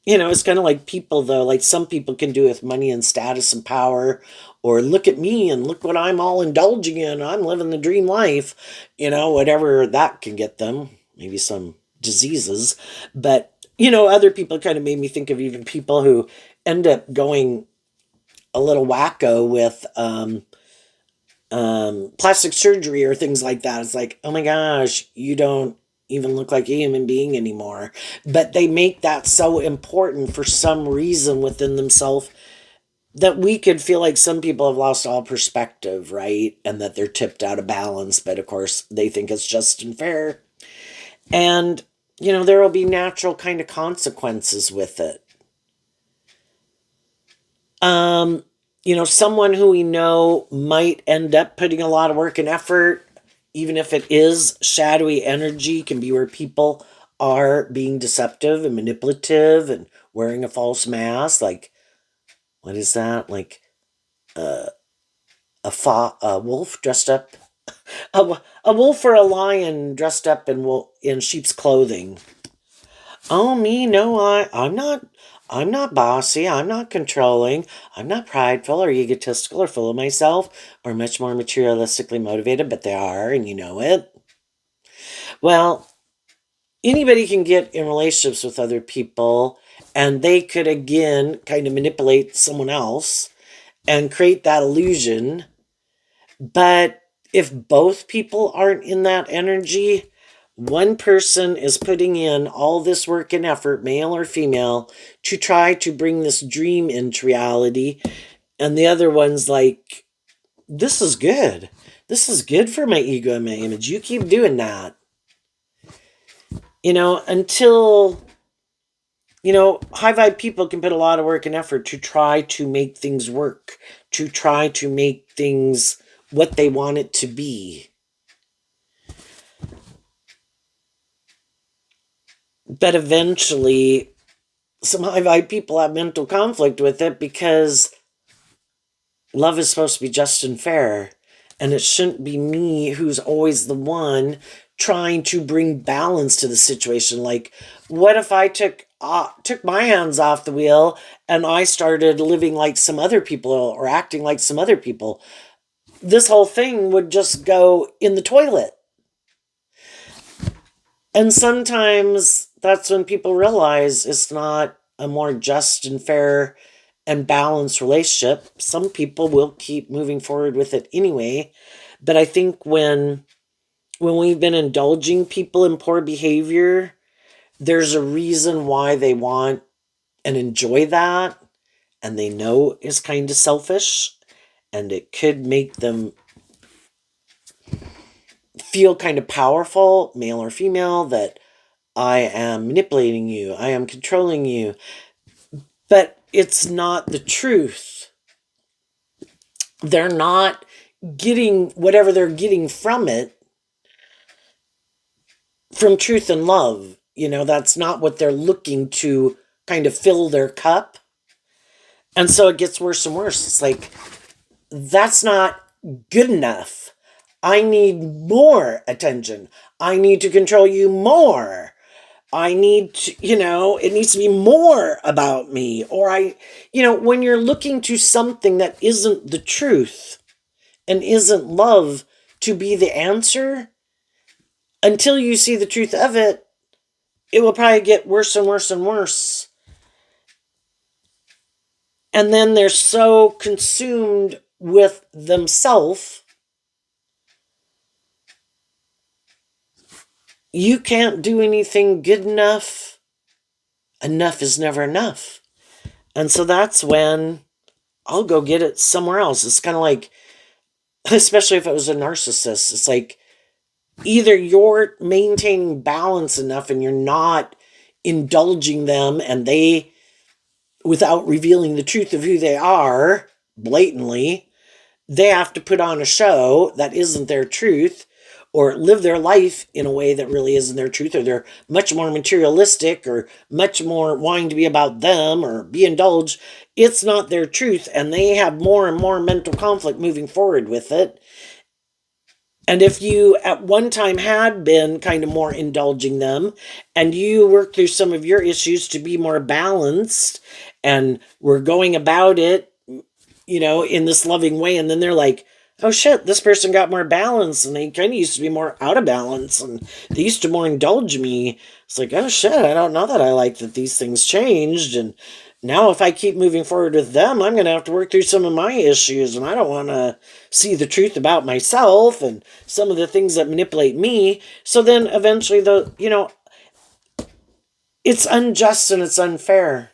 It's kind of like people, though. Like some people can do with money and status and power, or look at me and look what I'm all indulging in. I'm living the dream life, whatever that can get them. Maybe some diseases. But, other people kind of made me think of even people who end up going a little wacko with plastic surgery or things like that. It's like, oh my gosh, you don't even look like a human being anymore. But they make that so important for some reason within themselves that we could feel like some people have lost all perspective, right? And that they're tipped out of balance. But of course, they think it's just and fair. And, there will be natural kind of consequences with it. Someone who we know might end up putting a lot of work and effort, even if it is shadowy energy, can be where people are being deceptive and manipulative and wearing a false mask. Like, what is that? Like a wolf dressed up, a wolf or a lion dressed up in sheep's clothing. Oh, me? No, I'm not. I'm not bossy. I'm not controlling. I'm not prideful or egotistical or full of myself or much more materialistically motivated, but they are, and you know it. Well, anybody can get in relationships with other people, and they could, again, kind of manipulate someone else and create that illusion. But if both people aren't in that energy, one person is putting in all this work and effort, male or female, to try to bring this dream into reality. And the other one's like, this is good. This is good for my ego and my image. You keep doing that. Until, high vibe people can put a lot of work and effort to try to make things work, to try to make things what they want it to be. But eventually, some high vibe people have mental conflict with it because love is supposed to be just and fair. And it shouldn't be me who's always the one trying to bring balance to the situation. Like, what if I took my hands off the wheel and I started living like some other people or acting like some other people? This whole thing would just go in the toilet. And sometimes that's when people realize it's not a more just and fair and balanced relationship. Some people will keep moving forward with it anyway. But I think when we've been indulging people in poor behavior, there's a reason why they want and enjoy that, and they know is kind of selfish, and it could make them feel kind of powerful, male or female, that I am manipulating you, I am controlling you. But it's not the truth. They're not getting whatever they're getting from it from truth and love. That's not what they're looking to kind of fill their cup. And so it gets worse and worse. It's like, that's not good enough. I need more attention. I need to control you more. I need to, it needs to be more about me. Or when you're looking to something that isn't the truth and isn't love to be the answer, until you see the truth of it, it will probably get worse and worse and worse. And then they're so consumed with themselves, you can't do anything good enough. Enough is never enough. And so that's when I'll go get it somewhere else. It's kind of like, especially if it was a narcissist, it's like, either you're maintaining balance enough and you're not indulging them, and they, without revealing the truth of who they are blatantly, they have to put on a show that isn't their truth, or live their life in a way that really isn't their truth, or they're much more materialistic, or much more wanting to be about them, or be indulged. It's not their truth, and they have more and more mental conflict moving forward with it. And if you at one time had been kind of more indulging them, and you worked through some of your issues to be more balanced, and were going about it, in this loving way, and then they're like, oh shit, this person got more balance, and they kind of used to be more out of balance, and they used to more indulge me. It's like, oh shit, I don't know that I like that these things changed, and now if I keep moving forward with them, I'm going to have to work through some of my issues, and I don't want to see the truth about myself and some of the things that manipulate me. So then eventually it's unjust and it's unfair.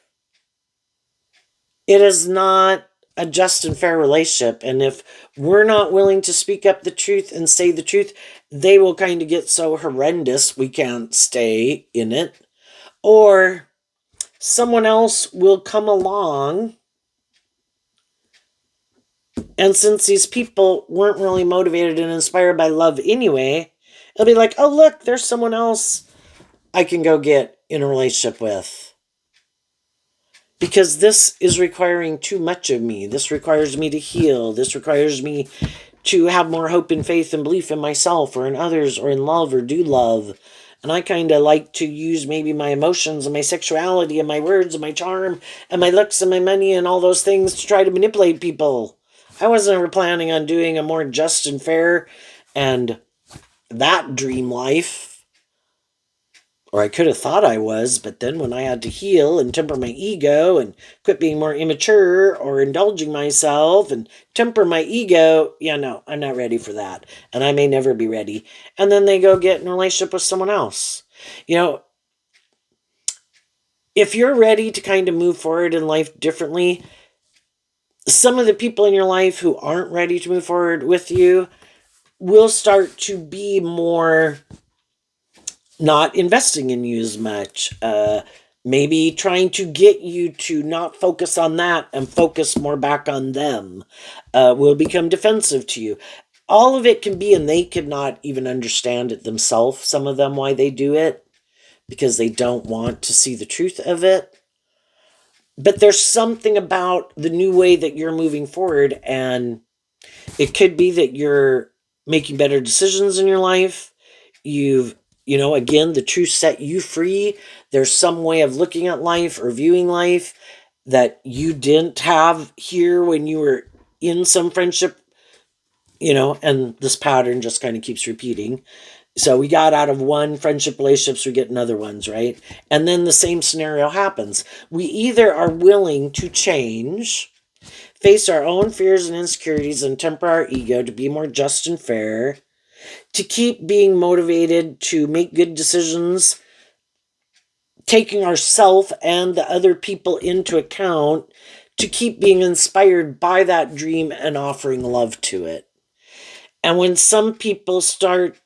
It is not a just and fair relationship. And if we're not willing to speak up the truth and say the truth, they will kind of get so horrendous we can't stay in it. Or someone else will come along, and since these people weren't really motivated and inspired by love anyway, it'll be like, oh look, there's someone else I can go get in a relationship with. Because this is requiring too much of me. This requires me to heal. This requires me to have more hope and faith and belief in myself or in others or in love or do love. And I kind of like to use maybe my emotions and my sexuality and my words and my charm and my looks and my money and all those things to try to manipulate people. I wasn't ever planning on doing a more just and fair and that dream life. Or I could have thought I was, but then when I had to heal and temper my ego and quit being more immature or indulging myself and temper my ego, no, I'm not ready for that. And I may never be ready. And then they go get in a relationship with someone else. If you're ready to kind of move forward in life differently, some of the people in your life who aren't ready to move forward with you will start to be more not investing in you as much, maybe trying to get you to not focus on that and focus more back on them, will become defensive to you. All of it can be, and they could not even understand it themselves, some of them, why they do it, because they don't want to see the truth of it. But there's something about the new way that you're moving forward, and it could be that you're making better decisions in your life. Again, the truth set you free. There's some way of looking at life or viewing life that you didn't have here when you were in some friendship, and this pattern just kind of keeps repeating. So we got out of one friendship relationships, we get in other ones, right? And then the same scenario happens. We either are willing to change, face our own fears and insecurities, and temper our ego to be more just and fair, to keep being motivated to make good decisions taking ourself and the other people into account to keep being inspired by that dream and offering love to it. And when some people start,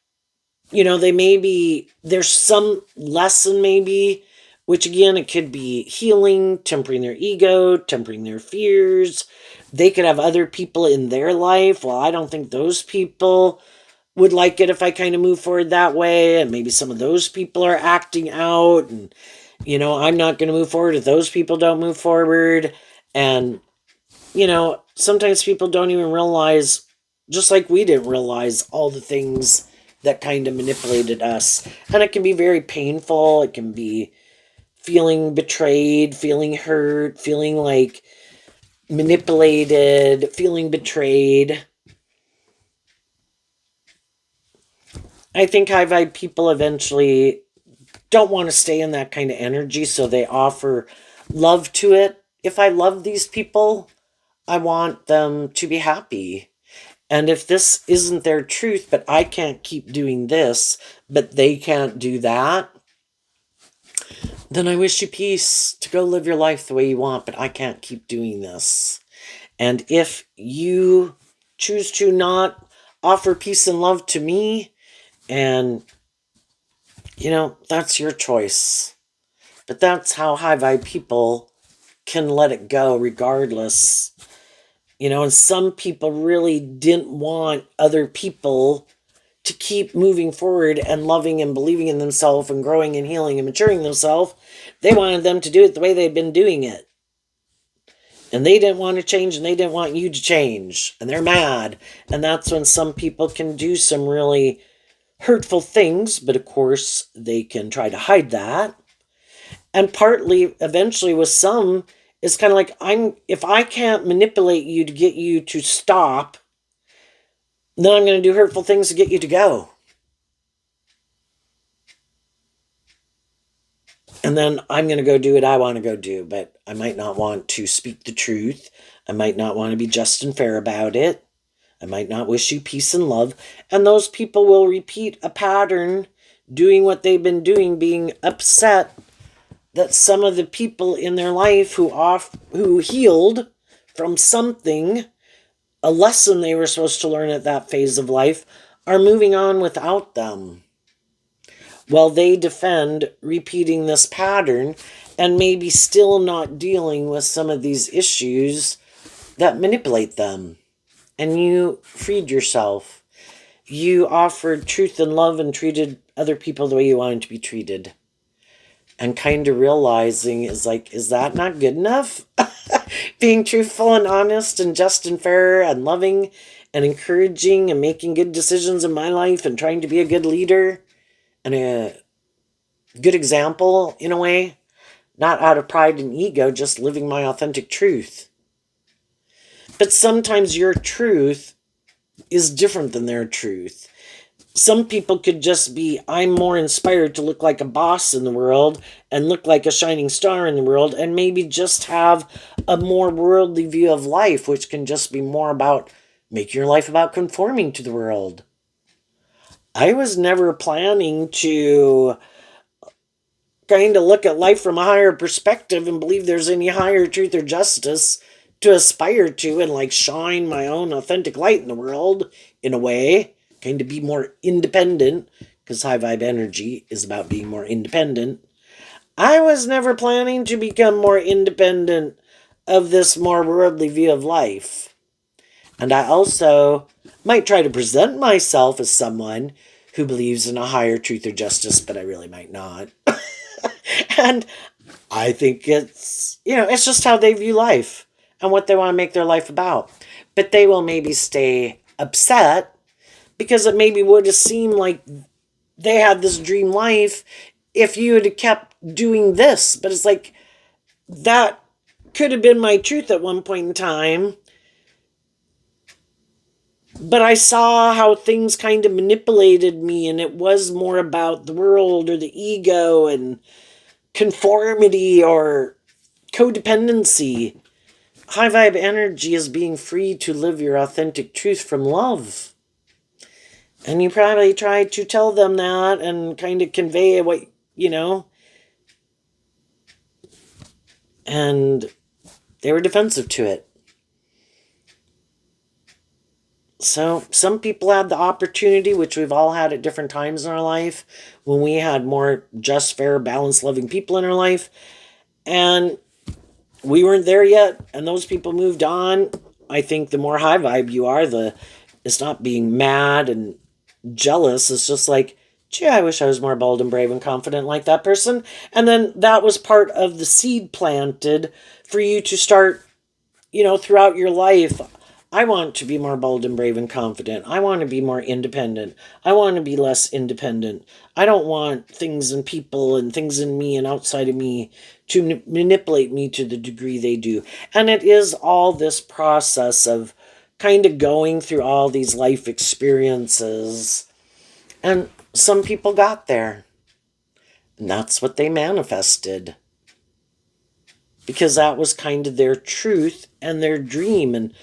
there's some lesson maybe, which again, it could be healing, tempering their ego, tempering their fears. They could have other people in their life. Well, I don't think those people would like it if I kind of move forward that way. And maybe some of those people are acting out. And, I'm not going to move forward if those people don't move forward. And, sometimes people don't even realize, just like we didn't realize, all the things that kind of manipulated us. And it can be very painful. It can be feeling betrayed, feeling hurt, feeling like manipulated, feeling betrayed. I think high vibe people eventually don't want to stay in that kind of energy, so they offer love to it. If I love these people, I want them to be happy. And if this isn't their truth, but I can't keep doing this, but they can't do that, then I wish you peace to go live your life the way you want, but I can't keep doing this. And if you choose to not offer peace and love to me, and, that's your choice. But that's how high vibe people can let it go regardless. And some people really didn't want other people to keep moving forward and loving and believing in themselves and growing and healing and maturing themselves. They wanted them to do it the way they'd been doing it. And they didn't want to change, and they didn't want you to change. And they're mad. And that's when some people can do some really hurtful things, but of course they can try to hide that. And partly, eventually, with some, it's kind of like, if I can't manipulate you to get you to stop, then I'm going to do hurtful things to get you to go. And then I'm going to go do what I want to go do, but I might not want to speak the truth. I might not want to be just and fair about it. I might not wish you peace and love. And those people will repeat a pattern, doing what they've been doing, being upset that some of the people in their life who healed from something, a lesson they were supposed to learn at that phase of life, are moving on without them. While they defend repeating this pattern and maybe still not dealing with some of these issues that manipulate them. And you freed yourself. You offered truth and love and treated other people the way you wanted to be treated. And kind of realizing is that not good enough? Being truthful and honest and just and fair and loving and encouraging and making good decisions in my life and trying to be a good leader and a good example in a way, not out of pride and ego, just living my authentic truth. But sometimes your truth is different than their truth. Some people could just be, I'm more inspired to look like a boss in the world and look like a shining star in the world, and maybe just have a more worldly view of life, which can just be more about making your life about conforming to the world. I was never planning to kind of look at life from a higher perspective and believe there's any higher truth or justice to aspire to and shine my own authentic light in the world in a way. Kind of be more independent, because high vibe energy is about being more independent. I was never planning to become more independent of this more worldly view of life. And I also might try to present myself as someone who believes in a higher truth or justice, but I really might not. And I think it's just how they view life and what they want to make their life about. But they will maybe stay upset because it maybe would have seemed like they had this dream life if you had kept doing this. But it's like, that could have been my truth at one point in time. But I saw how things kind of manipulated me, and it was more about the world or the ego and conformity or codependency. High vibe energy is being free to live your authentic truth from love. And you probably tried to tell them that and kind of convey what, And they were defensive to it. So some people had the opportunity, which we've all had at different times in our life, when we had more just, fair, balanced, loving people in our life. And we weren't there yet, and those people moved on. I think the more high vibe you are, it's not being mad and jealous. It's just like, gee, I wish I was more bold and brave and confident like that person. And then that was part of the seed planted for you to start, throughout your life. I want to be more bold and brave and confident. I want to be more independent. I want to be less independent. I don't want things and people and things in me and outside of me to manipulate me to the degree they do. And it is all this process of kind of going through all these life experiences. And some people got there. And that's what they manifested. Because that was kind of their truth and their dream. And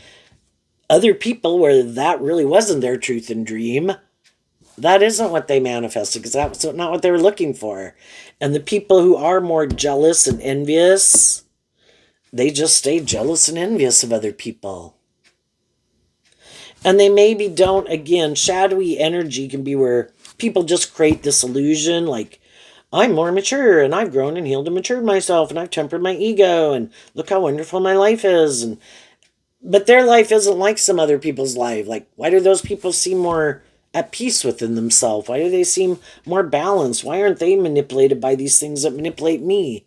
other people where that really wasn't their truth and dream, that isn't what they manifested, because that's not what they were looking for. And the people who are more jealous and envious, they just stay jealous and envious of other people. And they maybe don't, again, shadowy energy can be where people just create this illusion like, I'm more mature and I've grown and healed and matured myself and I've tempered my ego and look how wonderful my life is. But their life isn't like some other people's life. Like, why do those people seem more at peace within themselves? Why do they seem more balanced? Why aren't they manipulated by these things that manipulate me?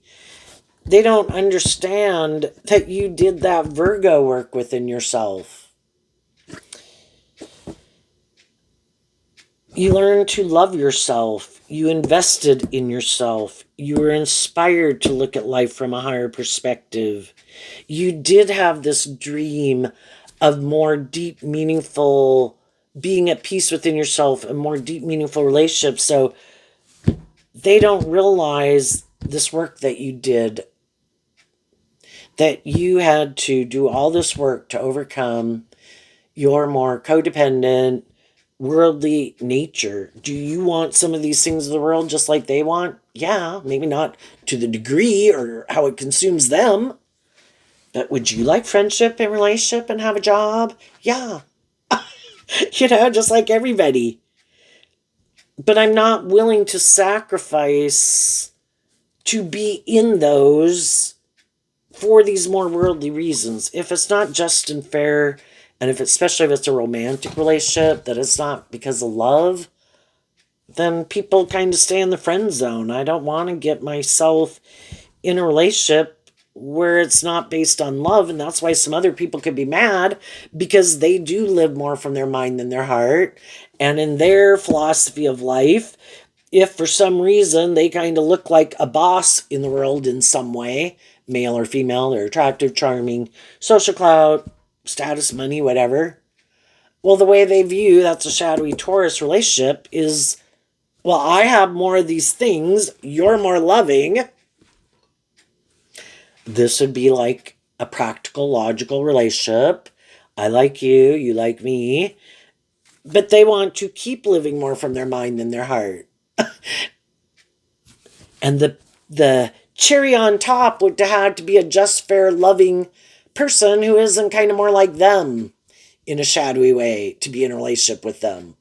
They don't understand that you did that Virgo work within yourself. You learned to love yourself. You invested in yourself. You were inspired to look at life from a higher perspective. You did have this dream of more deep, meaningful, being at peace within yourself, a more deep, meaningful relationship. So they don't realize this work that you did, that you had to do all this work to overcome your more codependent, worldly nature. Do you want some of these things of the world just like they want? Yeah, maybe not to the degree or how it consumes them. But would you like friendship and relationship and have a job? Yeah. Just like everybody. But I'm not willing to sacrifice to be in those for these more worldly reasons. If it's not just and fair, and especially if it's a romantic relationship, that it's not because of love, then people kind of stay in the friend zone. I don't want to get myself in a relationship where it's not based on love. And that's why some other people could be mad, because they do live more from their mind than their heart. And in their philosophy of life, if for some reason they kind of look like a boss in the world in some way, male or female, they're attractive, charming, social clout, status, money, whatever. Well, the way they view that's a shadowy Taurus relationship is, well, I have more of these things, you're more loving. This would be like a practical, logical relationship. I like you, you like me. But they want to keep living more from their mind than their heart. And the cherry on top would have to be a just, fair, loving person who isn't kind of more like them in a shadowy way to be in a relationship with them.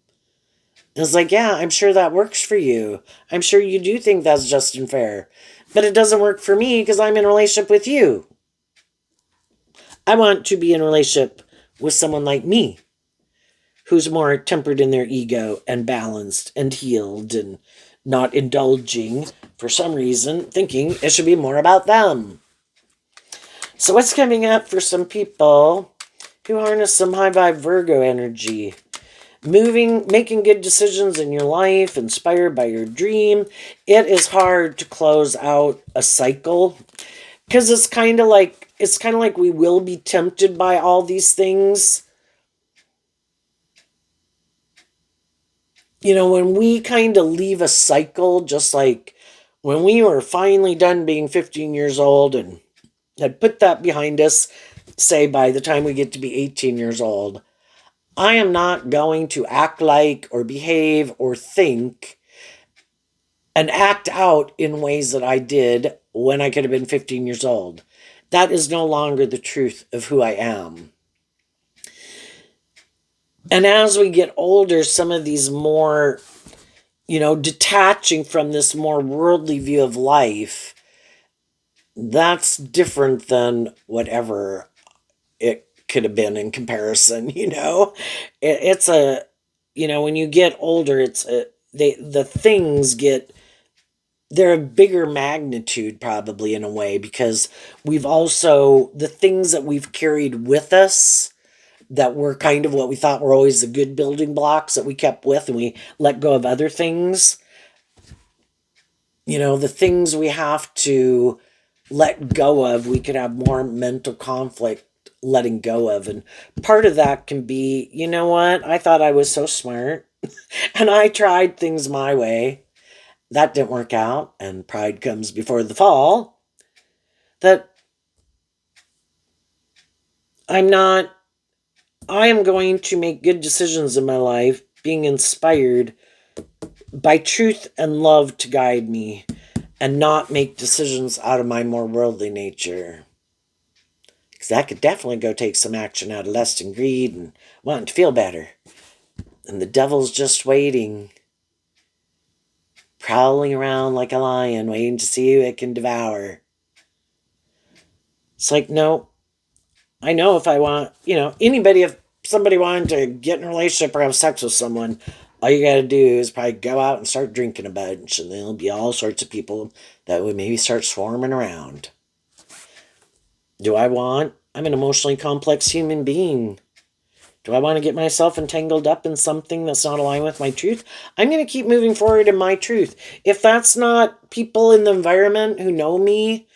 And it's like, yeah, I'm sure that works for you. I'm sure you do think that's just and fair. But it doesn't work for me because I'm in a relationship with you. I want to be in a relationship with someone like me, who's more tempered in their ego and balanced and healed and not indulging for some reason, thinking it should be more about them. So what's coming up for some people who harness some high vibe Virgo energy? Making good decisions in your life, inspired by your dream. It is hard to close out a cycle because it's kind of like we will be tempted by all these things. When we kind of leave a cycle, just like when we were finally done being 15 years old and had put that behind us, say by the time we get to be 18 years old, I am not going to act like or behave or think and act out in ways that I did when I could have been 15 years old. That is no longer the truth of who I am. And as we get older, some of these more, detaching from this more worldly view of life, that's different than whatever it could have been in comparison. It's when you get older, the things they're a bigger magnitude probably in a way, because the things that we've carried with us that were kind of what we thought were always the good building blocks that we kept with, and we let go of other things. The things we have to let go of, we could have more mental conflict letting go of. And part of that can be, you know what? I thought I was so smart and I tried things my way. That didn't work out, and pride comes before the fall. That I am going to make good decisions in my life, being inspired by truth and love to guide me, and not make decisions out of my more worldly nature. Because that could definitely go take some action out of lust and greed and wanting to feel better. And the devil's just waiting, prowling around like a lion, waiting to see who it can devour. It's like, no, I know if I want, if somebody wanted to get in a relationship or have sex with someone, all you got to do is probably go out and start drinking a bunch, and there'll be all sorts of people that would maybe start swarming around. I'm an emotionally complex human being. Do I want to get myself entangled up in something that's not aligned with my truth? I'm going to keep moving forward in my truth. If that's not people in the environment who know me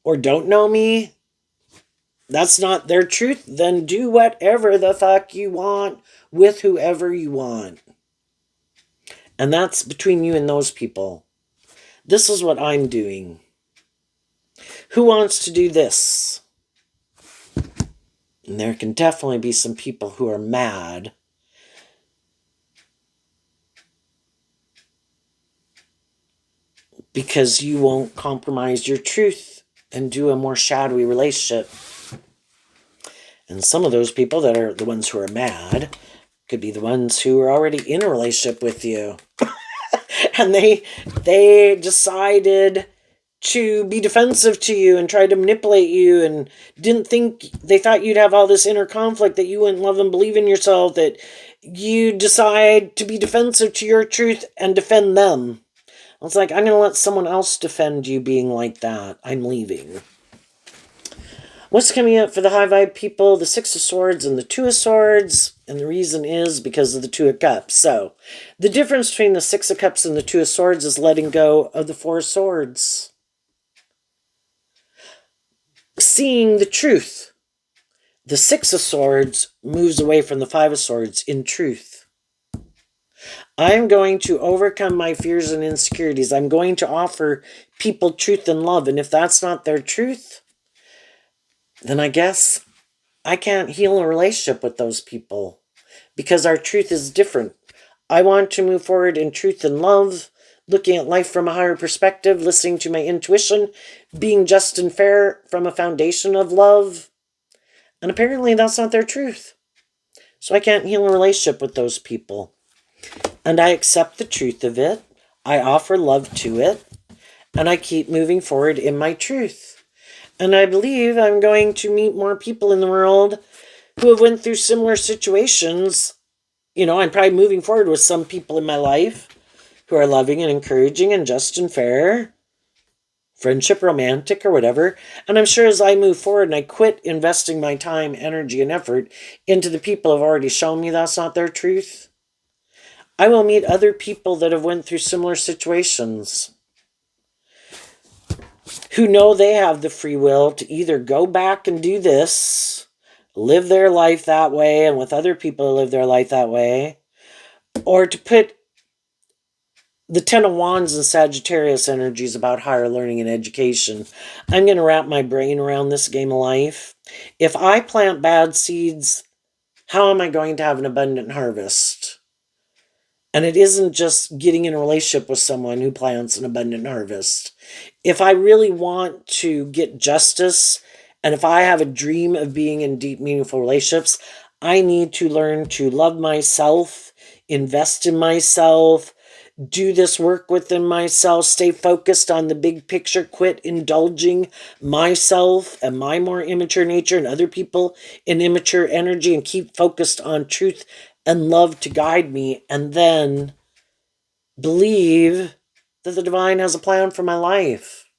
or don't know me, that's not their truth, then do whatever the fuck you want with whoever you want. And that's between you and those people. This is what I'm doing. Who wants to do this? And there can definitely be some people who are mad because you won't compromise your truth and do a more shadowy relationship. And some of those people that are the ones who are mad could be the ones who are already in a relationship with you. And they decided to be defensive to you and try to manipulate you, and they thought you'd have all this inner conflict, that you wouldn't love and believe in yourself, that you decide to be defensive to your truth and defend them. It's like, I'm going to let someone else defend you being like that. I'm leaving. What's coming up for the high vibe people? The Six of Swords and the Two of Swords. And the reason is because of the Two of Cups. So, the difference between the Six of Cups and the Two of Swords is letting go of the Four of Swords. Seeing the truth. The Six of Swords moves away from the Five of Swords in truth. I'm going to overcome my fears and insecurities. I'm going to offer people truth and love. And if that's not their truth, then I guess I can't heal a relationship with those people, because our truth is different. I want to move forward in truth and love, looking at life from a higher perspective, listening to my intuition, being just and fair from a foundation of love. And apparently that's not their truth. So I can't heal a relationship with those people. And I accept the truth of it. I offer love to it. And I keep moving forward in my truth. And I believe I'm going to meet more people in the world who have went through similar situations. I'm probably moving forward with some people in my life who are loving and encouraging and just and fair, friendship, romantic, or whatever. And I'm sure as I move forward and I quit investing my time, energy, and effort into the people who have already shown me that's not their truth, I will meet other people that have went through similar situations, who know they have the free will to either go back and do this, live their life that way, and with other people who live their life that way, or to put the Ten of Wands and Sagittarius energies about higher learning and education. I'm going to wrap my brain around this game of life. If I plant bad seeds, how am I going to have an abundant harvest? And it isn't just getting in a relationship with someone who plants an abundant harvest. If I really want to get justice, and if I have a dream of being in deep, meaningful relationships, I need to learn to love myself, invest in myself, do this work within myself, stay focused on the big picture, quit indulging myself and my more immature nature and other people in immature energy, and keep focused on truth and love to guide me, and then believe that the divine has a plan for my life.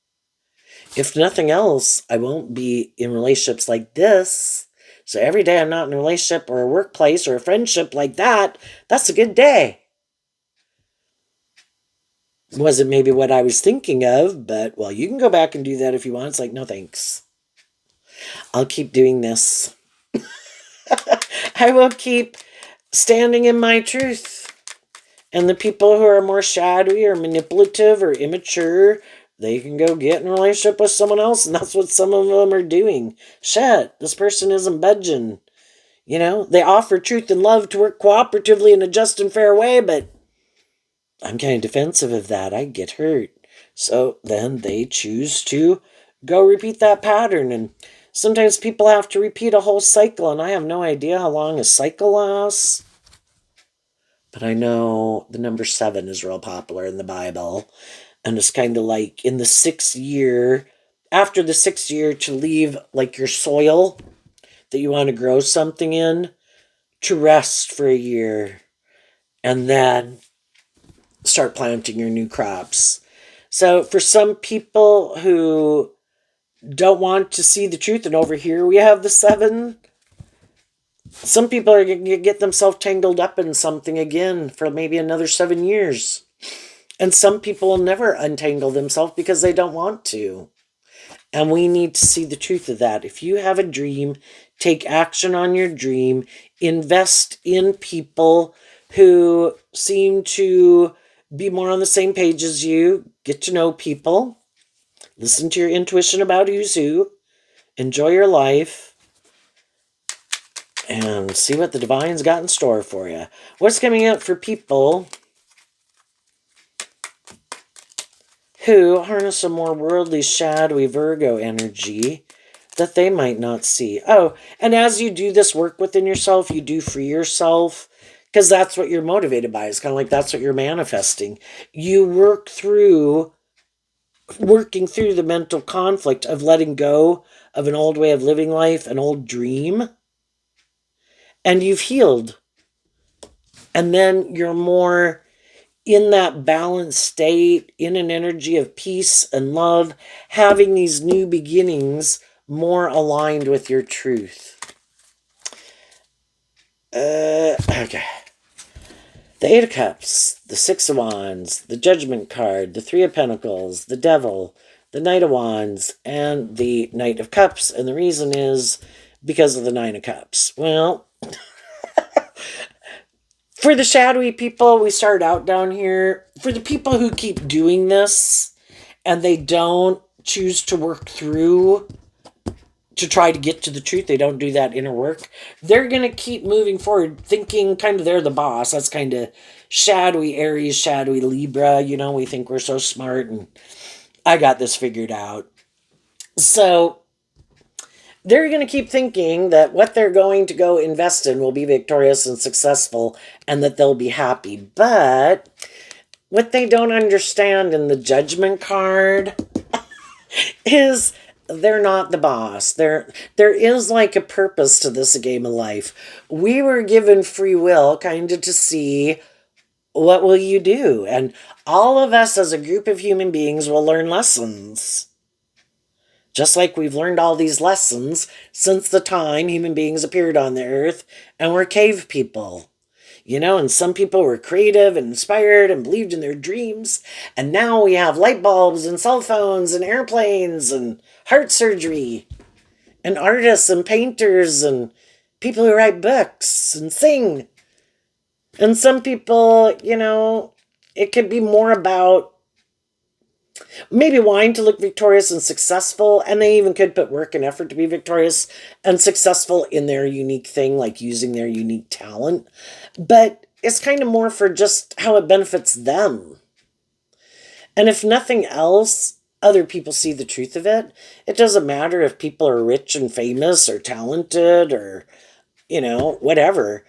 If nothing else, I won't be in relationships like this. So every day I'm not in a relationship or a workplace or a friendship like that, that's a good day. Wasn't maybe what I was thinking of, but well, you can go back and do that if you want. It's like, no thanks. I'll keep doing this. I will keep standing in my truth. And the people who are more shadowy or manipulative or immature, they can go get in a relationship with someone else, and that's what some of them are doing. Shit, this person isn't budging. You know, they offer truth and love to work cooperatively in a just and fair way, but I'm kind of defensive of that. I get hurt. So then they choose to go repeat that pattern. And sometimes people have to repeat a whole cycle, and I have no idea how long a cycle lasts. But I know the number 7 is real popular in the Bible. And it's kind of like in the 6th year, after the 6th year, to leave like your soil that you want to grow something in, to rest for a year, and then start planting your new crops. So for some people who don't want to see the truth, and over here we have the 7, some people are going to get themselves tangled up in something again for maybe another 7 years. And some people will never untangle themselves because they don't want to. And we need to see the truth of that. If you have a dream, take action on your dream. Invest in people who seem to be more on the same page as you. Get to know people. Listen to your intuition about who's who. Enjoy your life. And see what the divine's got in store for you. What's coming up for people who harness a more worldly, shadowy Virgo energy that they might not see? Oh, and as you do this work within yourself, you do free yourself, because that's what you're motivated by. It's kind of like that's what you're manifesting. You working through the mental conflict of letting go of an old way of living life, an old dream, and you've healed. And then you're more in that balanced state, in an energy of peace and love, having these new beginnings more aligned with your truth. Okay. The 8 of Cups, the 6 of Wands, the Judgment card, the 3 of Pentacles, the Devil, the Knight of Wands, and the Knight of Cups. And the reason is because of the 9 of Cups. Well, for the shadowy people, we start out down here. For the people who keep doing this and they don't choose to work through to try to get to the truth, they don't do that inner work, they're going to keep moving forward thinking kind of they're the boss. That's kind of shadowy Aries, shadowy Libra. You know, we think we're so smart and I got this figured out. So they're going to keep thinking that what they're going to go invest in will be victorious and successful and that they'll be happy. But what they don't understand in the Judgment card is they're not the boss. There is like a purpose to this game of life. We were given free will kind of to see what will you do. And all of us as a group of human beings will learn lessons. Just like we've learned all these lessons since the time human beings appeared on the earth and were cave people. You know, and some people were creative and inspired and believed in their dreams. And now we have light bulbs and cell phones and airplanes and heart surgery and artists and painters and people who write books and sing. And some people, you know, it could be more about maybe wanting to look victorious and successful, and they even could put work and effort to be victorious and successful in their unique thing, like using their unique talent. But it's kind of more for just how it benefits them. And if nothing else, other people see the truth of it. It doesn't matter if people are rich and famous or talented or, whatever.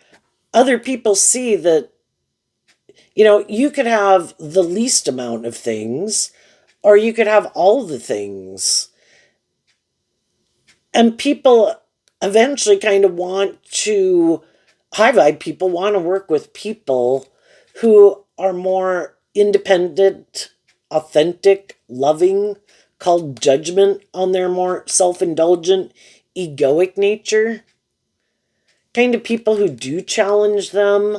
Other people see that, you could have the least amount of things or you could have all the things. And people eventually kind of want to, high vibe people want to work with people who are more independent, authentic, loving, called judgment on their more self indulgent, egoic nature. Kind of people who do challenge them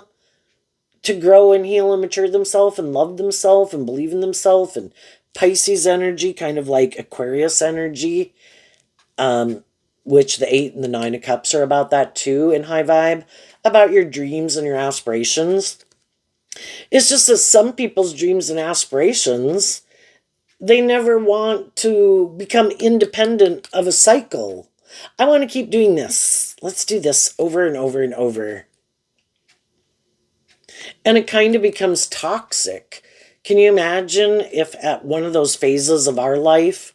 to grow and heal and mature themselves and love themselves and believe in themselves, and Pisces energy, kind of like Aquarius energy, which the 8 and the 9 of Cups are about that too in high vibe, about your dreams and your aspirations. It's just that some people's dreams and aspirations, they never want to become independent of a cycle. I want to keep doing this. Let's do this over and over and over. And it kind of becomes toxic. Can you imagine if at one of those phases of our life,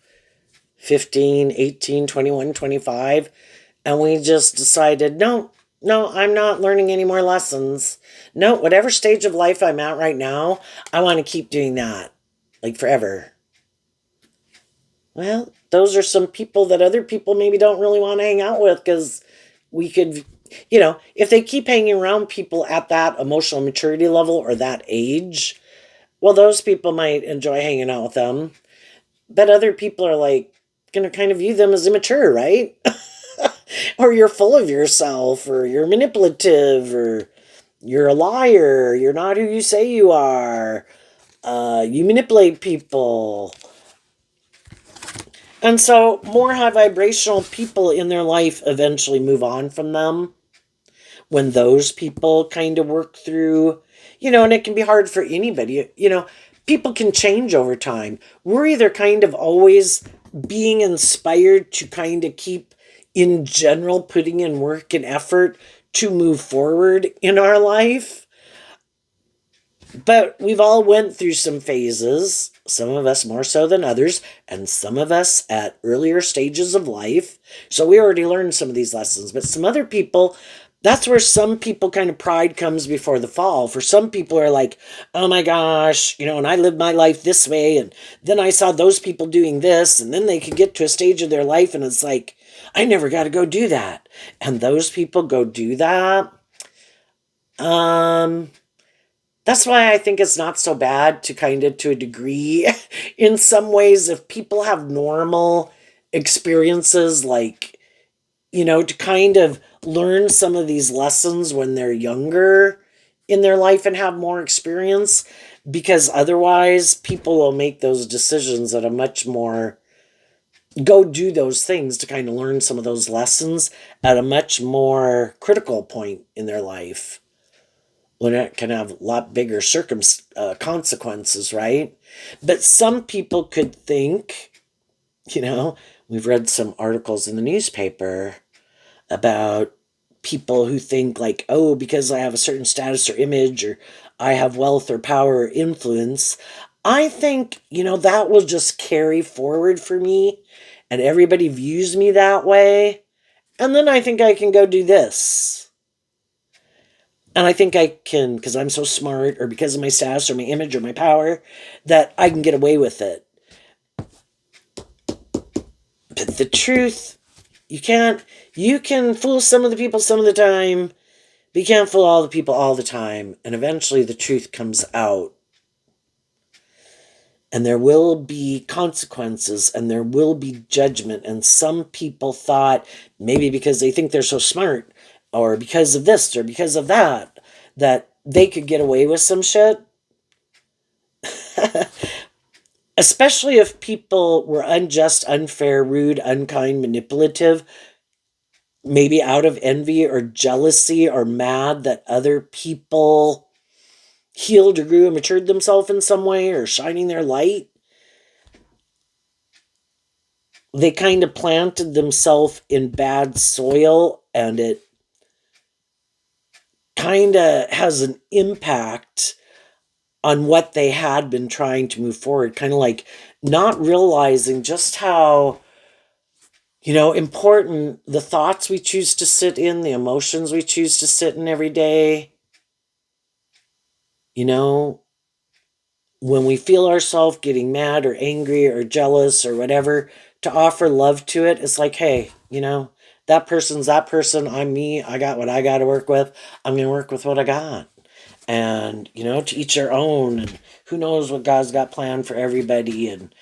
15, 18, 21, 25, and we just decided, no, I'm not learning any more lessons. No, whatever stage of life I'm at right now, I want to keep doing that, like forever. Well, those are some people that other people maybe don't really want to hang out with, because we could, if they keep hanging around people at that emotional maturity level or that age, well, those people might enjoy hanging out with them. But other people are like, going to kind of view them as immature, right? Or you're full of yourself, or you're manipulative, or you're a liar, you're not who you say you are, you manipulate people. And so more high vibrational people in their life eventually move on from them when those people kind of work through, and it can be hard for anybody. People can change over time. We're either kind of always being inspired to kind of keep, in general, putting in work and effort to move forward in our life. But we've all went through some phases, some of us more so than others, and some of us at earlier stages of life. So we already learned some of these lessons. But some other people, that's where some people kind of pride comes before the fall. For some people are like, oh my gosh, and I lived my life this way, and then I saw those people doing this, and then they could get to a stage of their life and it's like, I never got to go do that. And those people go do that. That's why I think it's not so bad to kind of, to a degree, in some ways, if people have normal experiences, like, to kind of learn some of these lessons when they're younger in their life and have more experience, because otherwise people will make those decisions at a much more, go do those things to kind of learn some of those lessons at a much more critical point in their life, when it can have a lot bigger consequences, right? But some people could think, we've read some articles in the newspaper about people who think like, oh, because I have a certain status or image, or I have wealth or power or influence, I think, that will just carry forward for me, and everybody views me that way. And then I think I can go do this. And I think I can, because I'm so smart, or because of my status or my image or my power, that I can get away with it. But the truth, you can't. You can fool some of the people some of the time, but you can't fool all the people all the time. And eventually the truth comes out. And there will be consequences, and there will be judgment. And some people thought, maybe because they think they're so smart, or because of this, or because of that, that they could get away with some shit. Especially if people were unjust, unfair, rude, unkind, manipulative, maybe out of envy or jealousy, or mad that other people healed or grew and matured themselves in some way, or shining their light. They kind of planted themselves in bad soil, and it kind of has an impact on what they had been trying to move forward, kind of like not realizing just how, important the thoughts we choose to sit in, the emotions we choose to sit in every day. When we feel ourselves getting mad or angry or jealous or whatever, to offer love to it, it's like, hey, that person's that person, I'm me, I got what I got to work with, I'm going to work with what I got. And, to each their own, and who knows what God's got planned for everybody. And,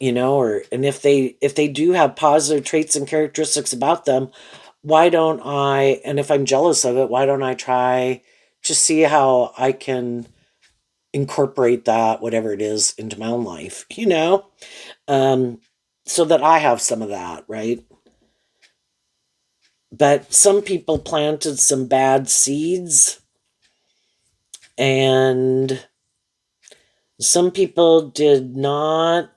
and if they do have positive traits and characteristics about them, why don't I, and if I'm jealous of it, why don't I try to see how I can incorporate that, whatever it is, into my own life, so that I have some of that, right? But some people planted some bad seeds, and some people did not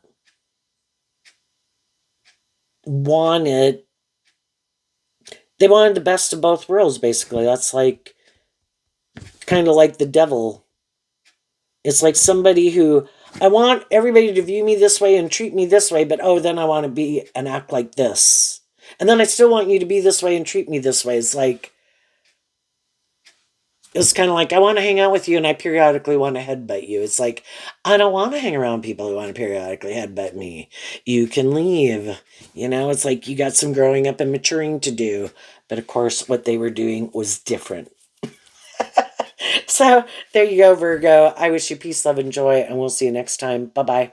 want it. They wanted the best of both worlds, basically. That's like, kind of like the devil. It's like somebody who, I want everybody to view me this way and treat me this way, but then I want to be and act like this. And then I still want you to be this way and treat me this way. It's kind of like, I want to hang out with you and I periodically want to headbutt you. It's like, I don't want to hang around people who want to periodically headbutt me. You can leave. It's like you got some growing up and maturing to do. But of course, what they were doing was different. So there you go, Virgo. I wish you peace, love, and joy, and we'll see you next time. Bye-bye.